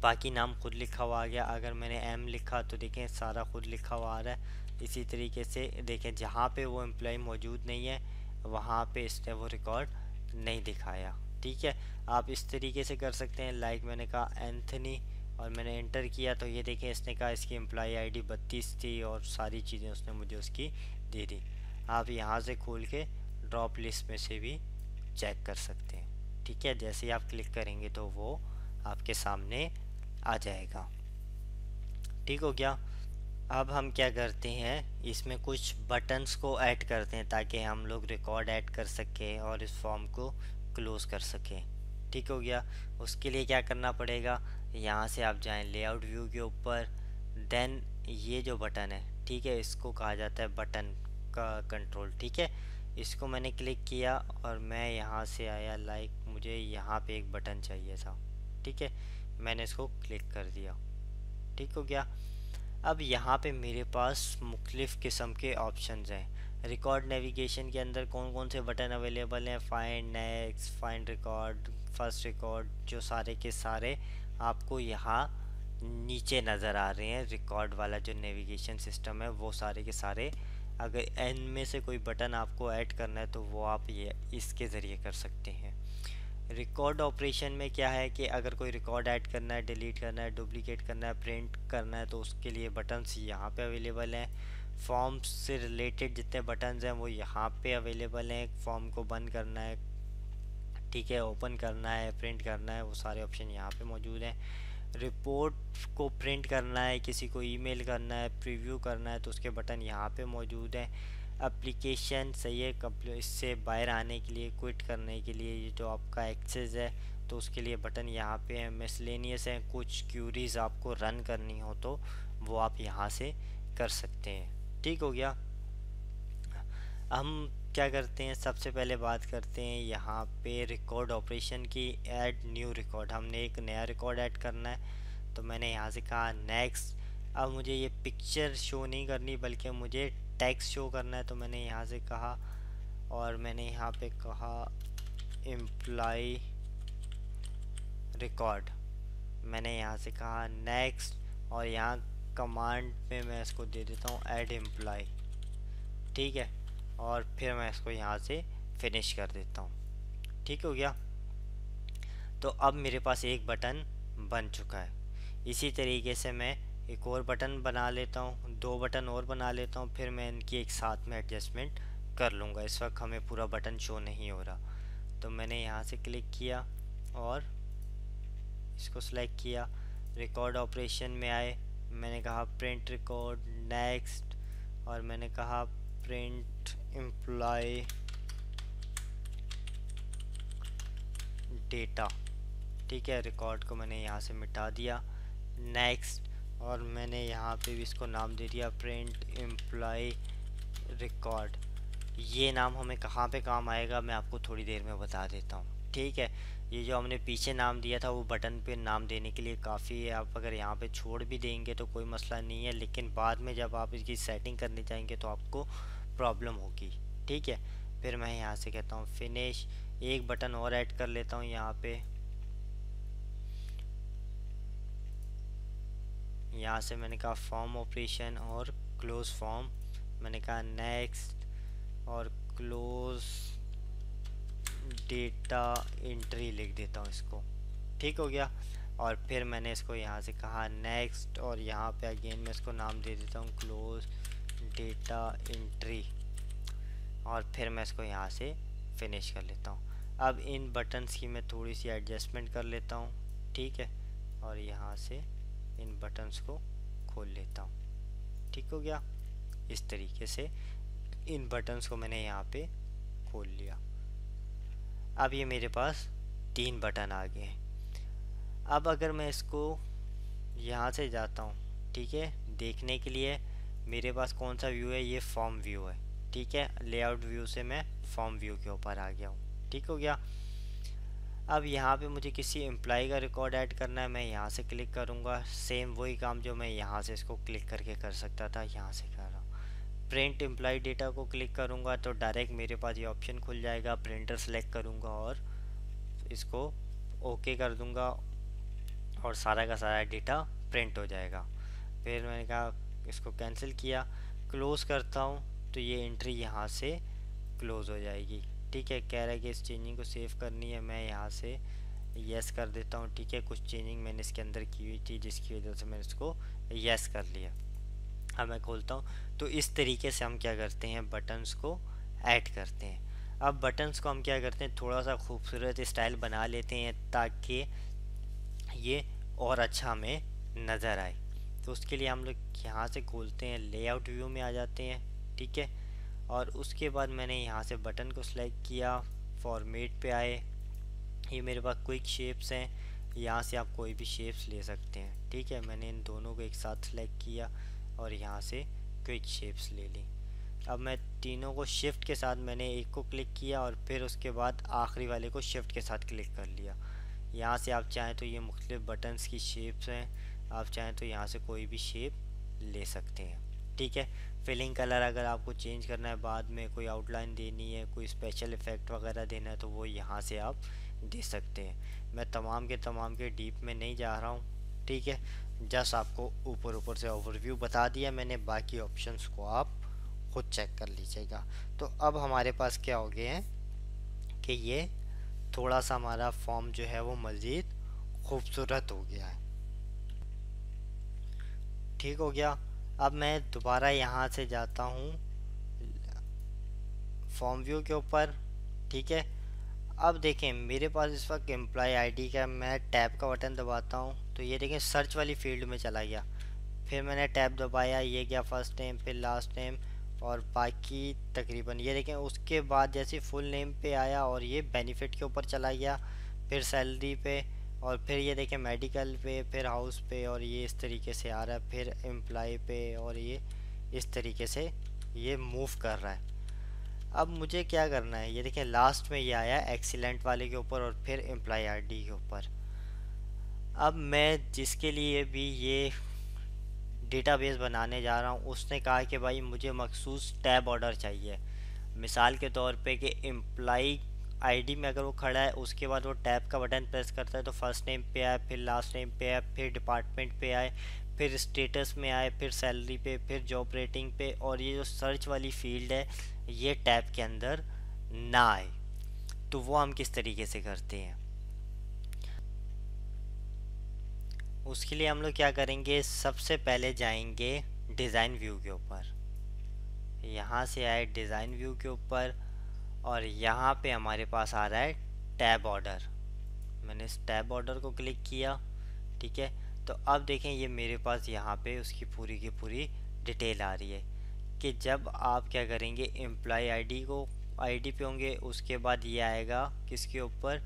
बाकी नाम खुद लिखा हुआ आ गया। अगर मैंने एम लिखा तो देखें सारा खुद लिखा हुआ आ रहा है। इसी तरीके से देखें जहाँ पे वो एम्प्लॉय मौजूद नहीं है वहाँ पे इसने वो रिकॉर्ड नहीं दिखाया। ठीक है, आप इस तरीके से कर सकते हैं। लाइक मैंने कहा एंथनी और मैंने एंटर किया तो ये देखें इसने कहा इसकी एम्प्लॉय आईडी 32 थी और सारी चीज़ें उसने मुझे उसकी दे दी। आप यहाँ से खोल के ड्रॉप लिस्ट में से भी चेक कर सकते हैं। ठीक है, जैसे ही आप क्लिक करेंगे तो वो आपके सामने आ जाएगा। ठीक हो गया। अब हम क्या करते हैं, इसमें कुछ बटन्स को ऐड करते हैं ताकि हम लोग रिकॉर्ड ऐड कर सकें और इस फॉर्म को क्लोज़ कर सकें। ठीक हो गया। उसके लिए क्या करना पड़ेगा, यहाँ से आप जाएं लेआउट व्यू के ऊपर, देन ये जो बटन है ठीक है इसको कहा जाता है बटन का कंट्रोल। ठीक है, इसको मैंने क्लिक किया और मैं यहाँ से आया, लाइक मुझे यहाँ पे एक बटन चाहिए था। ठीक है, मैंने इसको क्लिक कर दिया। ठीक हो गया। अब यहाँ पे मेरे पास मुख्तलिफ़ किस्म के ऑप्शंस हैं। रिकॉर्ड नेविगेशन के अंदर कौन कौन से बटन अवेलेबल हैं, find, next, find record, first record, जो सारे के सारे आपको यहाँ नीचे नज़र आ रहे हैं। रिकॉर्ड वाला जो नेविगेशन सिस्टम है वो सारे के सारे, अगर एन में से कोई बटन आपको ऐड करना है तो वो आप ये इसके ज़रिए कर सकते हैं। रिकॉर्ड ऑपरेशन में क्या है कि अगर कोई रिकॉर्ड ऐड करना है, डिलीट करना है, डुप्लिकेट करना है, प्रिंट करना है तो उसके लिए बटन्स यहाँ पे अवेलेबल हैं। फॉर्म्स से रिलेटेड जितने बटन्स हैं वो यहाँ पे अवेलेबल हैं। फॉर्म को बंद करना है, ठीक है, ओपन करना है, प्रिंट करना है, वो सारे ऑप्शन यहाँ पे मौजूद हैं। रिपोर्ट को प्रिंट करना है, किसी को ईमेल करना है, प्रीव्यू करना है तो उसके बटन यहाँ पे मौजूद हैं। एप्लीकेशन सही है, इससे बाहर आने के लिए, क्विट करने के लिए, ये जो आपका एक्सेस है तो उसके लिए बटन यहाँ पे है। मिसलेनियस है, कुछ क्यूरीज आपको रन करनी हो तो वो आप यहाँ से कर सकते हैं। ठीक हो गया। हम क्या करते हैं, सबसे पहले बात करते हैं यहाँ पे रिकॉर्ड ऑपरेशन की। ऐड न्यू रिकॉर्ड, हमने एक नया रिकॉर्ड ऐड करना है तो मैंने यहाँ से कहा नेक्स्ट। अब मुझे ये पिक्चर शो नहीं करनी बल्कि मुझे टेक्स्ट शो करना है तो मैंने यहाँ से कहा और मैंने यहाँ पे कहा एम्प्लॉय रिकॉर्ड, मैंने यहाँ से कहा नेक्स्ट और यहाँ कमांड में मैं इसको दे देता हूँ ऐड एम्प्लॉय। ठीक है, और फिर मैं इसको यहाँ से फिनिश कर देता हूँ। ठीक हो गया। तो अब मेरे पास एक बटन बन चुका है। इसी तरीके से मैं एक और बटन बना लेता हूँ, दो बटन और बना लेता हूँ, फिर मैं इनकी एक साथ में एडजस्टमेंट कर लूँगा। इस वक्त हमें पूरा बटन शो नहीं हो रहा तो मैंने यहाँ से क्लिक किया और इसको सेलेक्ट किया। रिकॉर्ड ऑपरेशन में आए, मैंने कहा प्रिंट रिकॉर्ड, नेक्स्ट, और मैंने कहा प्रिंट एम्प्लॉय डेटा। ठीक है, रिकॉर्ड को मैंने यहाँ से मिटा दिया, नेक्स्ट, और मैंने यहाँ पे भी इसको नाम दे दिया प्रिंट एम्प्लॉय रिकॉर्ड। ये नाम हमें कहाँ पे काम आएगा मैं आपको थोड़ी देर में बता देता हूँ। ठीक है, ये जो हमने पीछे नाम दिया था वो बटन पे नाम देने के लिए काफ़ी है। आप अगर यहाँ पे छोड़ भी देंगे तो कोई मसला नहीं है, लेकिन बाद में जब आप इसकी सेटिंग करने जाएंगे तो आपको प्रॉब्लम होगी। ठीक है, फिर मैं यहाँ से कहता हूँ फिनिश। एक बटन और ऐड कर लेता हूँ यहाँ पे, यहाँ से मैंने कहा फॉर्म ऑपरेशन और क्लोज फॉर्म, मैंने कहा नेक्स्ट और क्लोज डेटा एंट्री लिख देता हूँ इसको। ठीक हो गया। और फिर मैंने इसको यहाँ से कहा नेक्स्ट और यहाँ पे अगेन मैं इसको नाम दे देता हूँ क्लोज डेटा एंट्री, और फिर मैं इसको यहाँ से फिनिश कर लेता हूँ। अब इन बटन्स की मैं थोड़ी सी एडजस्टमेंट कर लेता हूँ। ठीक है, और यहाँ से इन बटन्स को खोल लेता हूँ। ठीक हो गया। इस तरीके से इन बटन्स को मैंने यहाँ पे खोल लिया। अब ये मेरे पास 3 बटन आ गए हैं। अब अगर मैं इसको यहाँ से जाता हूँ, ठीक है, देखने के लिए मेरे पास कौन सा व्यू है, ये फॉर्म व्यू है। ठीक है, लेआउट व्यू से मैं फॉर्म व्यू के ऊपर आ गया हूँ। ठीक हो गया। अब यहाँ पे मुझे किसी एम्प्लॉय का रिकॉर्ड ऐड करना है, मैं यहाँ से क्लिक करूँगा, सेम वही काम जो मैं यहाँ से इसको क्लिक करके कर सकता था, यहाँ से कर रहा हूँ। प्रिंट एम्प्लॉय डेटा को क्लिक करूँगा तो डायरेक्ट मेरे पास ये ऑप्शन खुल जाएगा, प्रिंटर सेलेक्ट करूँगा और इसको ओके कर दूँगा और सारा का सारा डेटा प्रिंट हो जाएगा। फिर मैंने कहा इसको कैंसिल किया, क्लोज़ करता हूँ तो ये एंट्री यहाँ से क्लोज़ हो जाएगी। ठीक है, कह रहा है कि इस चेंजिंग को सेव करनी है, मैं यहाँ से यस कर देता हूँ। ठीक है, कुछ चेंजिंग मैंने इसके अंदर की हुई थी जिसकी वजह से मैंने इसको यस कर लिया। अब मैं खोलता हूँ तो इस तरीके से हम क्या करते हैं, बटन्स को ऐड करते हैं। अब बटन्स को हम क्या करते हैं, थोड़ा सा खूबसूरत स्टाइल बना लेते हैं ताकि ये और अच्छा हमें नज़र आए। तो उसके लिए हम लोग यहाँ से खोलते हैं, लेआउट व्यू में आ जाते हैं। ठीक है, और उसके बाद मैंने यहाँ से बटन को सिलेक्ट किया, फॉर्मेट पे आए, ये मेरे पास क्विक शेप्स हैं, यहाँ से आप कोई भी शेप्स ले सकते हैं। ठीक है, मैंने इन दोनों को एक साथ सिलेक्ट किया और यहाँ से क्विक शेप्स ले ली। अब मैं तीनों को शिफ्ट के साथ मैंने एक को क्लिक किया और फिर उसके बाद आखिरी वाले को शिफ्ट के साथ क्लिक कर लिया। यहाँ से आप चाहें तो ये मुख्तलिफ बटन्स की शेप्स हैं, आप चाहें तो यहाँ से कोई भी शेप ले सकते हैं। ठीक है, फिलिंग कलर अगर आपको चेंज करना है, बाद में कोई आउटलाइन देनी है, कोई स्पेशल इफ़ेक्ट वगैरह देना है तो वो यहाँ से आप दे सकते हैं। मैं तमाम के डीप में नहीं जा रहा हूँ। ठीक है, जस्ट आपको ऊपर ऊपर से ओवरव्यू बता दिया मैंने, बाकी ऑप्शंस को आप खुद चेक कर लीजिएगा। तो अब हमारे पास क्या हो गए हैं कि ये थोड़ा सा हमारा फॉर्म जो है वो मज़ीद खूबसूरत हो गया है। ठीक हो गया। अब मैं दोबारा यहाँ से जाता हूँ फॉर्म व्यू के ऊपर। ठीक है, अब देखें मेरे पास इस वक्त एम्प्लॉय आईडी का, मैं टैब का बटन दबाता हूँ तो ये देखें सर्च वाली फील्ड में चला गया। फिर मैंने टैब दबाया, ये गया फर्स्ट नेम, फिर लास्ट नेम और बाकी तकरीबन ये देखें। उसके बाद जैसे फुल नेम पे आया और ये बेनिफिट के ऊपर चला गया, फिर सैलरी पे, और फिर ये देखें मेडिकल पे, फिर हाउस पे, और ये इस तरीके से आ रहा है, फिर एम्प्लॉय पे, और ये इस तरीके से ये मूव कर रहा है। अब मुझे क्या करना है, ये देखें लास्ट में ये आया एक्सीलेंट वाले के ऊपर और फिर एम्प्लॉय आईडी के ऊपर। अब मैं जिसके लिए भी ये डेटाबेस बनाने जा रहा हूँ उसने कहा कि भाई मुझे मखसूस टैब ऑर्डर चाहिए। मिसाल के तौर पे कि एम्प्लॉई आईडी में अगर वो खड़ा है, उसके बाद वो टैब का बटन प्रेस करता है तो फर्स्ट नेम पे आए, फिर लास्ट नेम पे आए, फिर डिपार्टमेंट पे आए, फिर स्टेटस में आए, फिर सैलरी पे, फिर जॉब रेटिंग पे, और ये जो सर्च वाली फील्ड है ये टैब के अंदर ना आए। तो वो हम किस तरीके से करते हैं, उसके लिए हम लोग क्या करेंगे, सबसे पहले जाएंगे डिज़ाइन व्यू के ऊपर। यहाँ से आए डिज़ाइन व्यू के ऊपर और यहाँ पे हमारे पास आ रहा है टैब ऑर्डर। मैंने इस टैब ऑर्डर को क्लिक किया। ठीक है, तो अब देखें ये मेरे पास यहाँ पे उसकी पूरी की पूरी डिटेल आ रही है कि जब आप क्या करेंगे, एम्प्लॉय आईडी को आईडी पे होंगे, उसके बाद ये आएगा किसके ऊपर,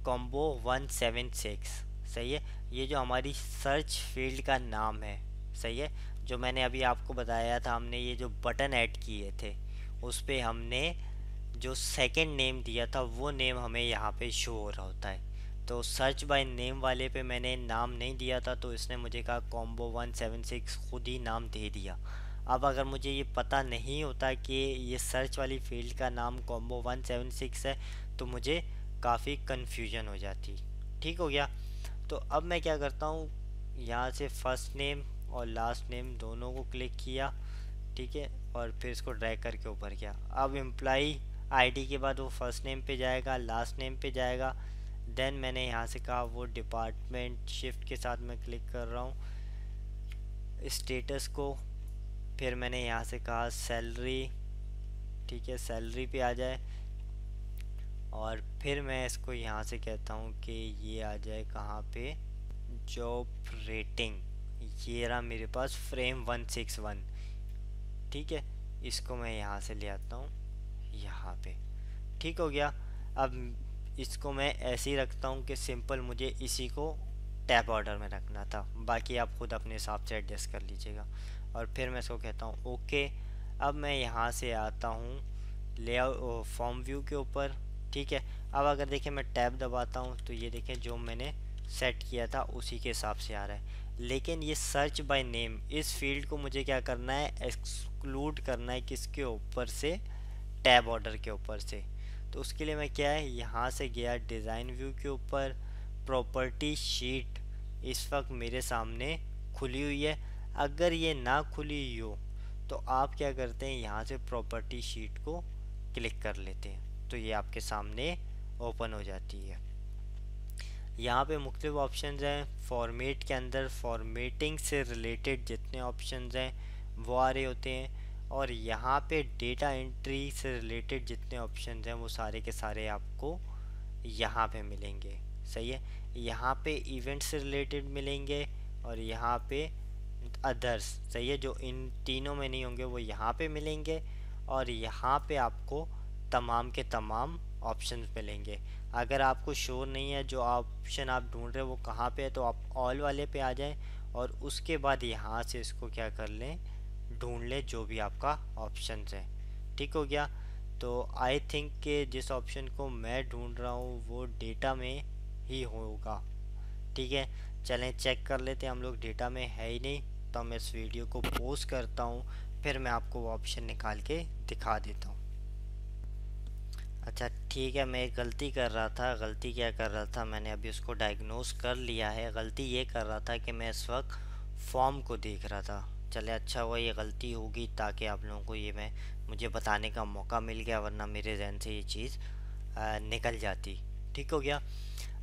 कॉम्बो 176। सही है, ये जो हमारी सर्च फील्ड का नाम है। सही है, जो मैंने अभी आपको बताया था, हमने ये जो बटन ऐड किए थे उस पे हमने जो सेकंड नेम दिया था वो नेम हमें यहाँ पे शो हो रहा होता है। तो सर्च बाय नेम वाले पे मैंने नाम नहीं दिया था तो इसने मुझे कहा कॉम्बो 176, खुद ही नाम दे दिया। अब अगर मुझे ये पता नहीं होता कि ये सर्च वाली फील्ड का नाम कॉम्बो 176 है तो मुझे काफ़ी कन्फ्यूजन हो जाती। ठीक हो गया। तो अब मैं क्या करता हूँ, यहाँ से फर्स्ट नेम और लास्ट नेम दोनों को क्लिक किया। ठीक है, और फिर इसको ड्रैग करके ऊपर किया। अब एम्प्लॉई आईडी के बाद वो फर्स्ट नेम पे जाएगा, लास्ट नेम पे जाएगा। देन मैंने यहाँ से कहा वो डिपार्टमेंट, शिफ्ट के साथ मैं क्लिक कर रहा हूँ स्टेटस को। फिर मैंने यहाँ से कहा सैलरी। ठीक है, सैलरी पे आ जाए और फिर मैं इसको यहाँ से कहता हूँ कि ये आ जाए कहाँ पे, जॉब रेटिंग। ये रहा मेरे पास फ्रेम 161। ठीक है, इसको मैं यहाँ से ले आता हूँ यहाँ पे। ठीक हो गया। अब इसको मैं ऐसे ही रखता हूँ कि सिंपल मुझे इसी को टैब ऑर्डर में रखना था, बाकी आप खुद अपने हिसाब से एडजस्ट कर लीजिएगा। और फिर मैं इसको कहता हूँ ओके। अब मैं यहाँ से आता हूँ लेआउट फॉर्म व्यू के ऊपर। ठीक है, अब अगर देखें मैं टैब दबाता हूँ तो ये देखें जो मैंने सेट किया था उसी के हिसाब से आ रहा है। लेकिन ये सर्च बाय नेम, इस फील्ड को मुझे क्या करना है, एक्सक्लूड करना है किसके ऊपर से, टैब ऑर्डर के ऊपर से। तो उसके लिए मैं क्या है, यहाँ से गया डिज़ाइन व्यू के ऊपर, प्रॉपर्टी शीट इस वक्त मेरे सामने खुली हुई है। अगर ये ना खुली हुई हो तो आप क्या करते हैं, यहाँ से प्रॉपर्टी शीट को क्लिक कर लेते हैं तो ये आपके सामने ओपन हो जाती है। यहाँ पे मुख्तलिफ ऑप्शंस हैं। फॉर्मेट के अंदर फॉर्मेटिंग से रिलेटेड जितने ऑप्शंस हैं वो आ रहे होते हैं, और यहाँ पे डेटा एंट्री से रिलेटेड जितने ऑप्शंस हैं वो सारे के सारे आपको यहाँ पे मिलेंगे। सही है, यहाँ पे इवेंट से रिलेटेड मिलेंगे और यहाँ पे अदर्स। सही है, जो इन तीनों में नहीं होंगे वो यहाँ पे मिलेंगे, और यहाँ पे आपको तमाम के तमाम ऑप्शंस मिलेंगे। अगर आपको शो नहीं है जो ऑप्शन आप ढूंढ रहे हो वो कहाँ पे है, तो आप ऑल वाले पे आ जाएं और उसके बाद यहाँ से इसको क्या कर लें, ढूंढ लें जो भी आपका ऑप्शन है। ठीक हो गया। तो आई थिंक कि जिस ऑप्शन को मैं ढूंढ रहा हूँ वो डेटा में ही होगा। ठीक है, चलें चेक कर लेते हैं। हम लोग डेटा में है ही नहीं, तो मैं इस वीडियो को पॉज करता हूँ, फिर मैं आपको वो ऑप्शन निकाल के दिखा देता हूँ। अच्छा ठीक है, मैं एक गलती कर रहा था। गलती क्या कर रहा था, मैंने अभी उसको डायग्नोस कर लिया है। गलती ये कर रहा था कि मैं इस वक्त फॉर्म को देख रहा था। चले अच्छा हुआ ये गलती होगी, ताकि आप लोगों को ये मुझे बताने का मौका मिल गया, वरना मेरे जहन से ये चीज़ निकल जाती। ठीक हो गया।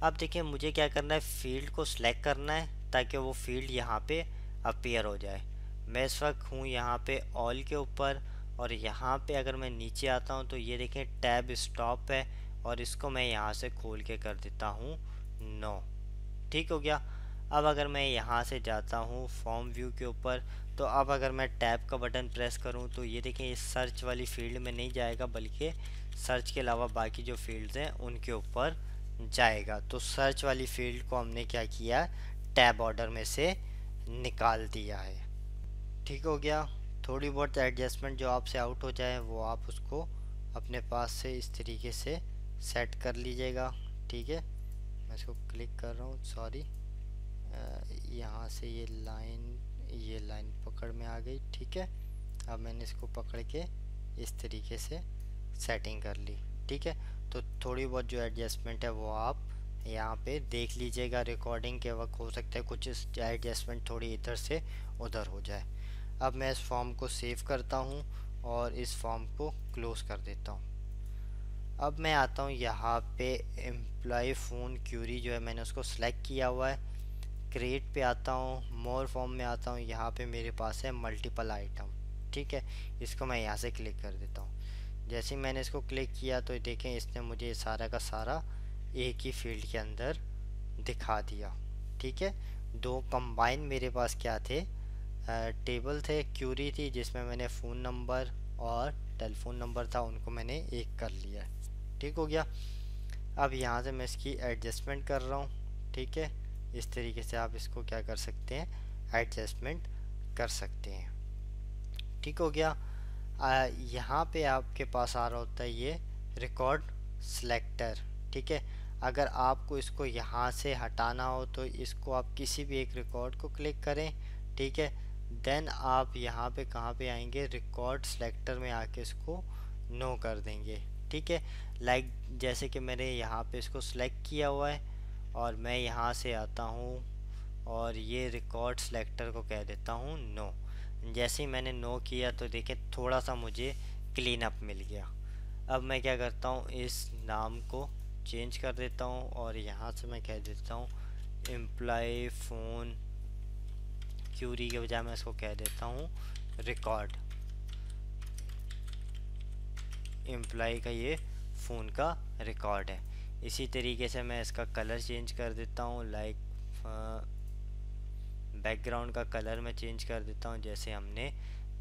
अब देखिए मुझे क्या करना है, फील्ड को सिलेक्ट करना है ताकि वो फील्ड यहाँ पे अपीयर हो जाए। मैं इस वक्त हूँ यहाँ पे ऑल के ऊपर, और यहाँ पे अगर मैं नीचे आता हूँ तो ये देखें टैब स्टॉप है, और इसको मैं यहाँ से खोल के कर देता हूँ नो। ठीक हो गया। अब अगर मैं यहाँ से जाता हूँ फॉर्म व्यू के ऊपर, तो अब अगर मैं टैब का बटन प्रेस करूँ तो ये देखें इस सर्च वाली फील्ड में नहीं जाएगा, बल्कि सर्च के अलावा बाकी जो फील्ड्स हैं उनके ऊपर जाएगा। तो सर्च वाली फील्ड को हमने क्या किया, टैब ऑर्डर में से निकाल दिया है। ठीक हो गया। थोड़ी बहुत एडजस्टमेंट जो आपसे आउट हो जाए वो आप उसको अपने पास से इस तरीके से सेट कर लीजिएगा। ठीक है, मैं इसको क्लिक कर रहा हूँ, सॉरी, यहाँ से ये लाइन पकड़ में आ गई। ठीक है, अब मैंने इसको पकड़ के इस तरीके से सेटिंग कर ली। ठीक है, तो थोड़ी बहुत जो एडजस्टमेंट है वो आप यहाँ पे देख लीजिएगा। रिकॉर्डिंग के वक्त हो सकता है कुछ एडजस्टमेंट थोड़ी इधर से उधर हो जाए। अब मैं इस फॉर्म को सेव करता हूँ और इस फॉर्म को क्लोज कर देता हूँ। अब मैं आता हूँ यहाँ पे एम्प्लॉय फ़ोन क्यूरी जो है मैंने उसको सेलेक्ट किया हुआ है। क्रिएट पे आता हूँ, मोर फॉर्म में आता हूँ, यहाँ पे मेरे पास है मल्टीपल आइटम। ठीक है, इसको मैं यहाँ से क्लिक कर देता हूँ। जैसे ही मैंने इसको क्लिक किया तो देखें इसने मुझे सारा का सारा एक ही फील्ड के अंदर दिखा दिया। ठीक है, दो कंबाइन मेरे पास क्या थे, टेबल थे, क्यूरी थी जिसमें मैंने फ़ोन नंबर और टेलीफोन नंबर था, उनको मैंने एक कर लिया। ठीक हो गया। अब यहाँ से मैं इसकी एडजस्टमेंट कर रहा हूँ। ठीक है, इस तरीके से आप इसको क्या कर सकते हैं, एडजस्टमेंट कर सकते हैं। ठीक हो गया। यहाँ पे आपके पास आ रहा होता है ये रिकॉर्ड सिलेक्टर। ठीक है, अगर आपको इसको यहाँ से हटाना हो तो इसको आप किसी भी एक रिकॉर्ड को क्लिक करें। ठीक है, देन आप यहाँ पे कहाँ पे आएंगे, रिकॉर्ड सिलेक्टर में आके इसको नो कर देंगे। ठीक है, लाइक जैसे कि मैंने यहाँ पे इसको सिलेक्ट किया हुआ है और मैं यहाँ से आता हूँ और ये रिकॉर्ड सिलेक्टर को कह देता हूँ नो। जैसे ही मैंने नो किया तो देखिए थोड़ा सा मुझे क्लीन अप मिल गया। अब मैं क्या करता हूँ, इस नाम को चेंज कर देता हूँ और यहाँ से मैं कह देता हूँ एम्प्लॉय फ़ोन क्यूरी के बजाय मैं इसको कह देता हूँ रिकॉर्ड। एम्प्लॉय का ये फ़ोन का रिकॉर्ड है। इसी तरीके से मैं इसका कलर चेंज कर देता हूँ, लाइक बैकग्राउंड का कलर मैं चेंज कर देता हूँ जैसे हमने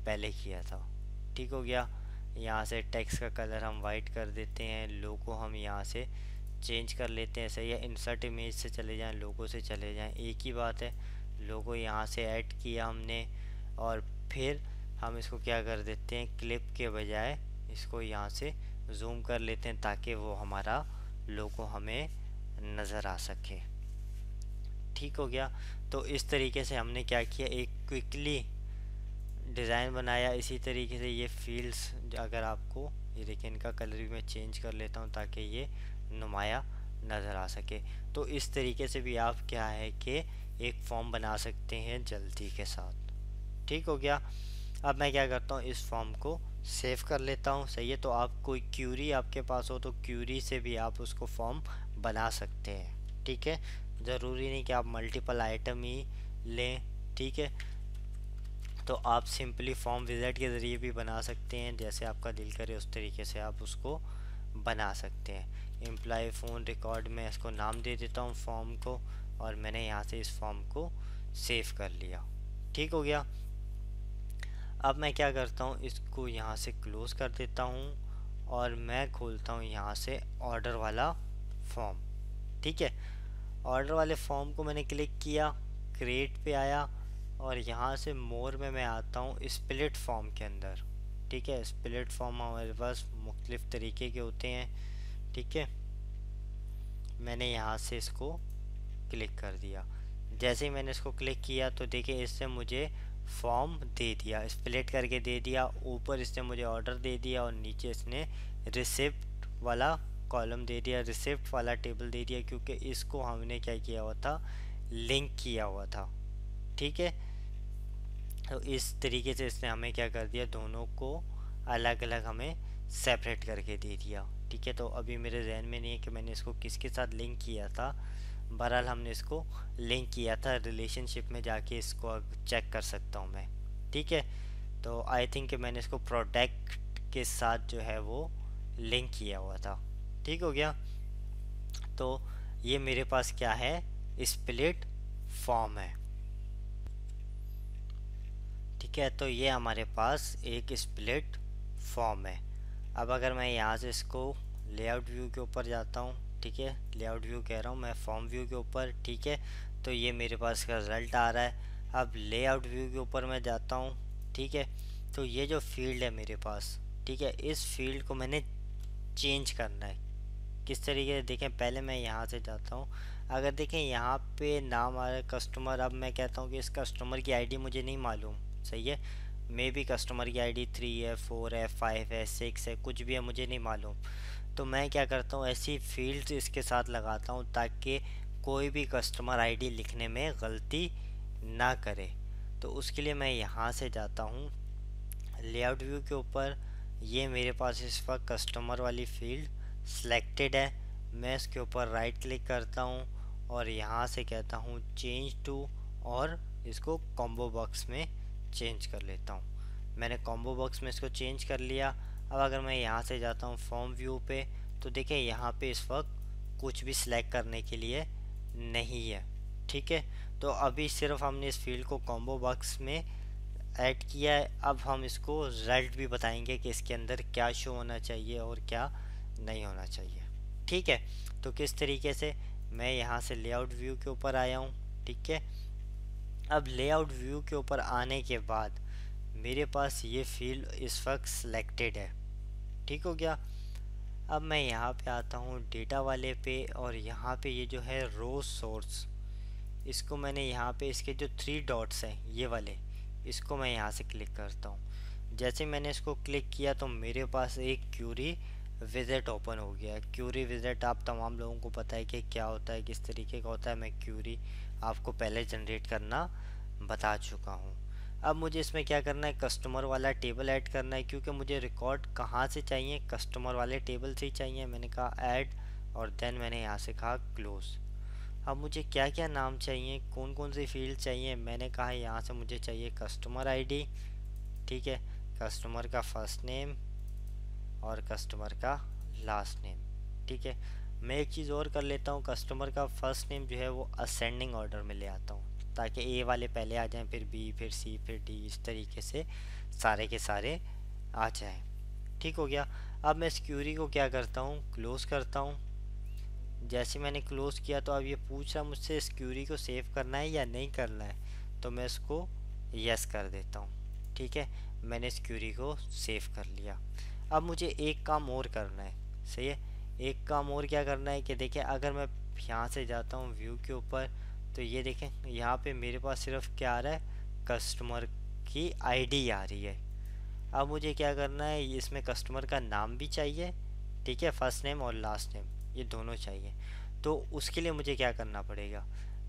पहले किया था। ठीक हो गया। यहाँ से टेक्स्ट का कलर हम वाइट कर देते हैं, लोगो हम यहाँ से चेंज कर लेते हैं। सही है, इंसर्ट इमेज से चले जाएं, लोगो से चले जाएं, एक ही बात है। लोगो यहाँ से ऐड किया हमने और फिर हम इसको क्या कर देते हैं, क्लिप के बजाय इसको यहाँ से जूम कर लेते हैं ताकि वो हमारा लोगो हमें नज़र आ सके। ठीक हो गया। तो इस तरीके से हमने क्या किया, एक क्विकली डिज़ाइन बनाया। इसी तरीके से ये फील्ड्स, अगर आपको ये देखिए, इनका कलर भी मैं चेंज कर लेता हूँ ताकि ये नुमाया नज़र आ सके। तो इस तरीके से भी आप क्या है कि एक फॉर्म बना सकते हैं जल्दी के साथ। ठीक हो गया। अब मैं क्या करता हूँ, इस फॉर्म को सेव कर लेता हूँ। सही है। तो आप कोई क्यूरी आपके पास हो तो क्यूरी से भी आप उसको फॉर्म बना सकते हैं। ठीक है। ज़रूरी नहीं कि आप मल्टीपल आइटम ही लें। ठीक है। तो आप सिंपली फॉर्म विज़िट के ज़रिए भी बना सकते हैं, जैसे आपका दिल करे उस तरीके से आप उसको बना सकते हैं। एम्प्लॉय फ़ोन रिकॉर्ड में इसको नाम दे देता हूँ फॉर्म को, और मैंने यहाँ से इस फॉर्म को सेव कर लिया। ठीक हो गया। अब मैं क्या करता हूँ, इसको यहाँ से क्लोज कर देता हूँ और मैं खोलता हूँ यहाँ से ऑर्डर वाला फॉर्म। ठीक है। ऑर्डर वाले फॉर्म को मैंने क्लिक किया, क्रिएट पे आया, और यहाँ से मोर में मैं आता हूँ स्प्लिट फॉर्म के अंदर। ठीक है। स्प्लिट फॉर्म हमारे पास मुख्तलिफ तरीके के होते हैं। ठीक है। मैंने यहाँ से इसको क्लिक कर दिया। जैसे ही मैंने इसको क्लिक किया तो देखिए इससे मुझे फॉर्म दे दिया, स्प्लिट करके दे दिया। ऊपर इसने मुझे ऑर्डर दे दिया और नीचे इसने रिसिप्ट वाला कॉलम दे दिया, रिसिप्ट वाला टेबल दे दिया, क्योंकि इसको हमने क्या किया हुआ था, लिंक किया हुआ था। ठीक है। तो इस तरीके से इसने हमें क्या कर दिया, दोनों को अलग अलग हमें सेपरेट करके दे दिया। ठीक है। तो अभी मेरे जहन में नहीं है कि मैंने इसको किसके साथ लिंक किया था। बहरहाल हमने इसको लिंक किया था, रिलेशनशिप में जाके इसको चेक कर सकता हूँ मैं। ठीक है। तो आई थिंक कि मैंने इसको प्रोडक्ट के साथ जो है वो लिंक किया हुआ था। ठीक हो गया। तो ये मेरे पास क्या है, स्प्लिट फॉर्म है। ठीक है। तो ये हमारे पास एक स्प्लिट फॉर्म है। अब अगर मैं यहाँ से इसको लेआउट व्यू के ऊपर जाता हूँ, ठीक है, लेआउट व्यू कह रहा हूँ मैं, फॉर्म व्यू के ऊपर। ठीक है। तो ये मेरे पास का रिज़ल्ट आ रहा है। अब लेआउट व्यू के ऊपर मैं जाता हूँ। ठीक है। तो ये जो फील्ड है मेरे पास, ठीक है, इस फील्ड को मैंने चेंज करना है। किस तरीके से देखें, पहले मैं यहाँ से जाता हूँ। अगर देखें यहाँ पे नाम आ रहा है कस्टमर। अब मैं कहता हूँ कि इस कस्टमर की आईडी मुझे नहीं मालूम। सही है। मे बी कस्टमर की आईडी 3 है, 4 है, 5 है, 6 है, कुछ भी है, मुझे नहीं मालूम। तो मैं क्या करता हूँ, ऐसी फील्ड्स इसके साथ लगाता हूँ ताकि कोई भी कस्टमर आईडी लिखने में गलती ना करे। तो उसके लिए मैं यहाँ से जाता हूँ लेआउट व्यू के ऊपर। ये मेरे पास इस वक्त कस्टमर वाली फील्ड सिलेक्टेड है। मैं इसके ऊपर राइट क्लिक करता हूँ और यहाँ से कहता हूँ चेंज टू, और इसको कॉम्बो बॉक्स में चेंज कर लेता हूँ। मैंने कॉम्बो बॉक्स में इसको चेंज कर लिया। अब अगर मैं यहाँ से जाता हूँ फॉर्म व्यू पे, तो देखिए यहाँ पे इस वक्त कुछ भी सिलेक्ट करने के लिए नहीं है। ठीक है। तो अभी सिर्फ हमने इस फील्ड को कॉम्बो बॉक्स में ऐड किया है। अब हम इसको रिजल्ट भी बताएंगे कि इसके अंदर क्या शो होना चाहिए और क्या नहीं होना चाहिए। ठीक है। तो किस तरीके से, मैं यहाँ से लेआउट व्यू के ऊपर आया हूँ। ठीक है। अब लेआउट व्यू के ऊपर आने के बाद मेरे पास ये फील्ड इस वक्त सिलेक्टेड है। ठीक हो गया। अब मैं यहाँ पे आता हूँ डेटा वाले पे, और यहाँ पे ये जो है रो सोर्स, इसको मैंने यहाँ पे इसके जो 3 डॉट्स हैं ये वाले, इसको मैं यहाँ से क्लिक करता हूँ। जैसे मैंने इसको क्लिक किया तो मेरे पास एक क्यूरी विज़िट ओपन हो गया। क्यूरी विज़िट आप तमाम लोगों को पता है कि क्या होता है, किस तरीके का होता है। मैं क्यूरी आपको पहले जनरेट करना बता चुका हूँ। अब मुझे इसमें क्या करना है, कस्टमर वाला टेबल ऐड करना है, क्योंकि मुझे रिकॉर्ड कहाँ से चाहिए, कस्टमर वाले टेबल से ही चाहिए। मैंने कहा ऐड, और देन मैंने यहाँ से कहा क्लोज़। अब मुझे क्या क्या नाम चाहिए, कौन कौन सी फील्ड चाहिए, मैंने कहा यहाँ से मुझे चाहिए कस्टमर आईडी। ठीक है। कस्टमर का फर्स्ट नेम और कस्टमर का लास्ट नेम। ठीक है। मैं एक चीज़ और कर लेता हूँ, कस्टमर का फर्स्ट नेम जो है वो असेंडिंग ऑर्डर में ले आता हूँ ताकि ए वाले पहले आ जाएं, फिर बी, फिर सी, फिर डी, इस तरीके से सारे के सारे आ जाएं। ठीक हो गया। अब मैं इस क्यूरी को क्या करता हूँ, क्लोज़ करता हूँ। जैसे मैंने क्लोज़ किया तो अब ये पूछ रहा मुझसे इस क्यूरी को सेव करना है या नहीं करना है, तो मैं इसको यस कर देता हूँ। ठीक है। मैंने इस क्यूरी को सेव कर लिया। अब मुझे एक काम और करना है। सही है। एक काम और क्या करना है कि देखिए अगर मैं यहाँ से जाता हूँ व्यू के ऊपर, तो ये देखें यहाँ पे मेरे पास सिर्फ क्या आ रहा है, कस्टमर की आईडी आ रही है। अब मुझे क्या करना है, इसमें कस्टमर का नाम भी चाहिए, ठीक है, फर्स्ट नेम और लास्ट नेम ये दोनों चाहिए। तो उसके लिए मुझे क्या करना पड़ेगा,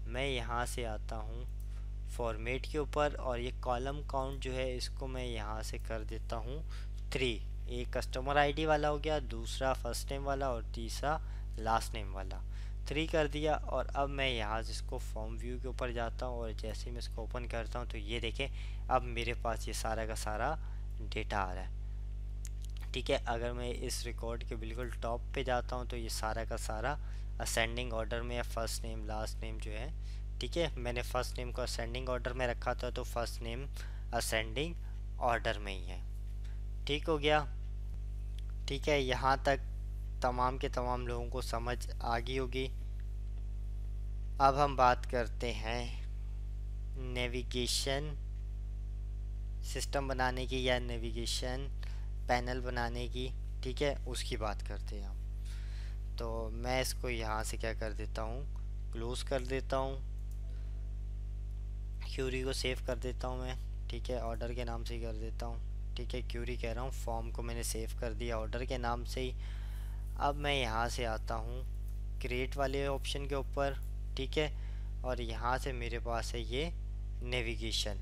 मैं यहाँ से आता हूँ फॉर्मेट के ऊपर, और ये कॉलम काउंट जो है इसको मैं यहाँ से कर देता हूँ 3। एक कस्टमर आईडी वाला हो गया, दूसरा फर्स्ट नेम वाला, और तीसरा लास्ट नेम वाला। 3 कर दिया। और अब मैं यहाँ से इसको फॉर्म व्यू के ऊपर जाता हूँ, और जैसे ही मैं इसको ओपन करता हूँ तो ये देखें अब मेरे पास ये सारा का सारा डेटा आ रहा है। ठीक है, अगर मैं इस रिकॉर्ड के बिल्कुल टॉप पे जाता हूँ तो ये सारा का सारा असेंडिंग ऑर्डर में है, फर्स्ट नेम लास्ट नेम जो है। ठीक है, मैंने फर्स्ट नेम को असेंडिंग ऑर्डर में रखा था, तो फर्स्ट नेम असेंडिंग ऑर्डर में ही है। ठीक हो गया। ठीक है, यहाँ तक तमाम के तमाम लोगों को समझ आ गई होगी। अब हम बात करते हैं नेविगेशन सिस्टम बनाने की, या नेविगेशन पैनल बनाने की। ठीक है, उसकी बात करते हैं हम। तो मैं इसको यहाँ से क्या कर देता हूँ, क्लोज कर देता हूँ, क्यूरी को सेव कर देता हूँ मैं। ठीक है, ऑर्डर के नाम से ही कर देता हूँ। ठीक है, क्यूरी कह रहा हूँ, फॉर्म को मैंने सेव कर दिया ऑर्डर के नाम से ही। अब मैं यहाँ से आता हूँ क्रिएट वाले ऑप्शन के ऊपर। ठीक है, और यहाँ से मेरे पास है ये नेविगेशन,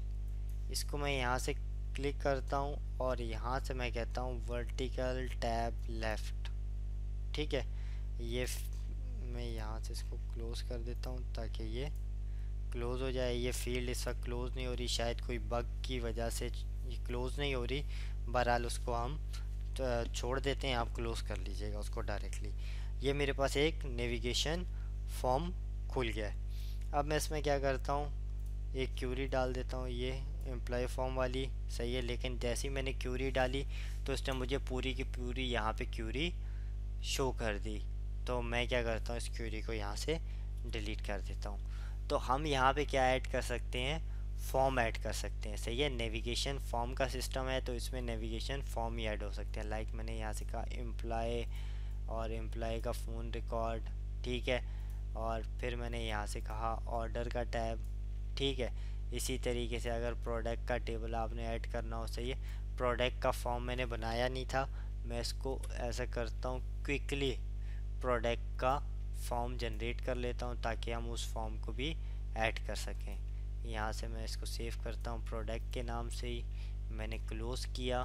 इसको मैं यहाँ से क्लिक करता हूँ, और यहाँ से मैं कहता हूँ वर्टिकल टैब लेफ़्ट। ठीक है, ये मैं यहाँ से इसको क्लोज़ कर देता हूँ ताकि ये क्लोज़ हो जाए। ये फील्ड इस वक्त क्लोज़ नहीं हो रही, शायद कोई बग की वजह से ये क्लोज़ नहीं हो रही। बहरहाल उसको हम छोड़ देते हैं, आप क्लोज़ कर लीजिएगा उसको डायरेक्टली। ये मेरे पास एक नेविगेशन फॉर्म खुल गया है। अब मैं इसमें क्या करता हूँ, एक क्यूरी डाल देता हूँ, ये एम्प्लॉय फॉर्म वाली सही है, लेकिन जैसे ही मैंने क्यूरी डाली तो उसने मुझे पूरी की पूरी यहाँ पे क्यूरी शो कर दी। तो मैं क्या करता हूँ, इस क्यूरी को यहाँ से डिलीट कर देता हूँ। तो हम यहाँ पे क्या ऐड कर सकते हैं, फॉर्म ऐड कर सकते हैं। सही है, नेविगेशन फॉर्म का सिस्टम है, तो इसमें नेविगेशन फॉर्म ही ऐड हो सकते हैं। लाइक मैंने यहाँ से कहा एम्प्लॉय, और एम्प्लॉय का फ़ोन रिकॉर्ड। ठीक है, और फिर मैंने यहाँ से कहा ऑर्डर का टैब। ठीक है, इसी तरीके से अगर प्रोडक्ट का टेबल आपने ऐड करना हो, सही है, प्रोडक्ट का फॉर्म मैंने बनाया नहीं था, मैं इसको ऐसा करता हूँ क्विकली प्रोडक्ट का फॉर्म जनरेट कर लेता हूँ ताकि हम उस फॉर्म को भी ऐड कर सकें। यहाँ से मैं इसको सेव करता हूँ, प्रोडक्ट के नाम से ही मैंने क्लोज़ किया,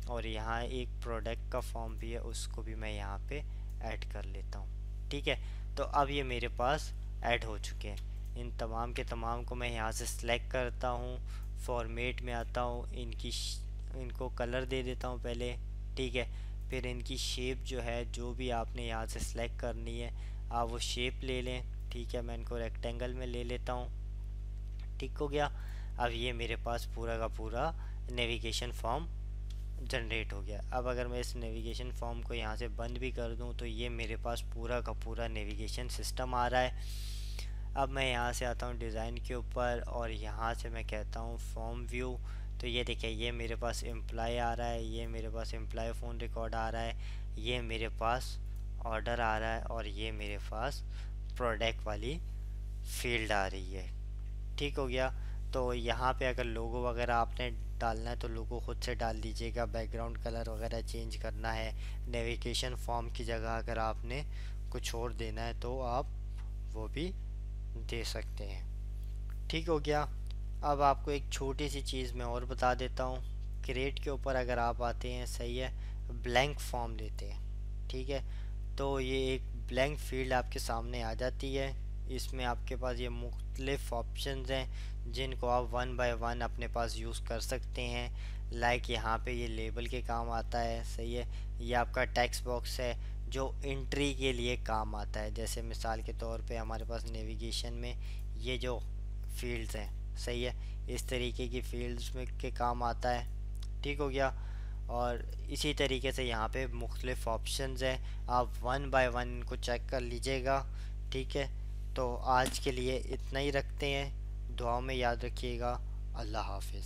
और यहाँ एक प्रोडक्ट का फॉर्म भी है, उसको भी मैं यहाँ पे ऐड कर लेता हूँ। ठीक है, तो अब ये मेरे पास ऐड हो चुके हैं। इन तमाम के तमाम को मैं यहाँ से सिलेक्ट करता हूँ, फॉर्मेट में आता हूँ, इनको कलर दे देता हूँ पहले। ठीक है, फिर इनकी शेप जो है, जो भी आपने यहाँ से सिलेक्ट करनी है आप वो शेप ले लें। ठीक है, मैं इनको रेक्टेंगल में ले लेता हूँ। ठीक हो गया। अब ये मेरे पास पूरा का पूरा नेविगेशन फॉर्म जनरेट हो गया। अब अगर मैं इस नेविगेशन फॉर्म को यहाँ से बंद भी कर दूँ तो ये मेरे पास पूरा का पूरा नेविगेशन सिस्टम आ रहा है। अब मैं यहाँ से आता हूँ डिज़ाइन के ऊपर, और यहाँ से मैं कहता हूँ फॉर्म व्यू। तो ये देखिए, ये मेरे पास एम्प्लॉय आ रहा है, ये मेरे पास एम्प्लॉय फ़ोन रिकॉर्ड आ रहा है, ये मेरे पास ऑर्डर आ रहा है, और ये मेरे पास प्रोडक्ट वाली फील्ड आ रही है। ठीक हो गया। तो यहाँ पे अगर लोगो वगैरह आपने डालना है तो लोगो खुद से डाल दीजिएगा, बैकग्राउंड कलर वगैरह चेंज करना है, नेविगेशन फॉर्म की जगह अगर आपने कुछ और देना है तो आप वो भी दे सकते हैं। ठीक हो गया। अब आपको एक छोटी सी चीज़ मैं और बता देता हूँ। क्रिएट के ऊपर अगर आप आते हैं, सही है, ब्लैंक फॉर्म लेते हैं। ठीक है, तो ये एक ब्लैंक फील्ड आपके सामने आ जाती है। इसमें आपके पास ये मुख्तलिफ ऑप्शंस हैं जिनको आप वन बाय वन अपने पास यूज़ कर सकते हैं। लाइक यहाँ पे ये लेबल के काम आता है, सही है, ये आपका टेक्स्ट बॉक्स है जो एंट्री के लिए काम आता है। जैसे मिसाल के तौर पे हमारे पास नेविगेशन में ये जो फील्ड्स हैं, सही है, इस तरीके की फील्ड्स में के काम आता है। ठीक हो गया। और इसी तरीके से यहाँ पे मुख्तलिफ ऑप्शंस हैं, आप वन बाय वन को चेक कर लीजिएगा। ठीक है, तो आज के लिए इतना ही रखते हैं। दुआ में याद रखिएगा। अल्लाह हाफिज़।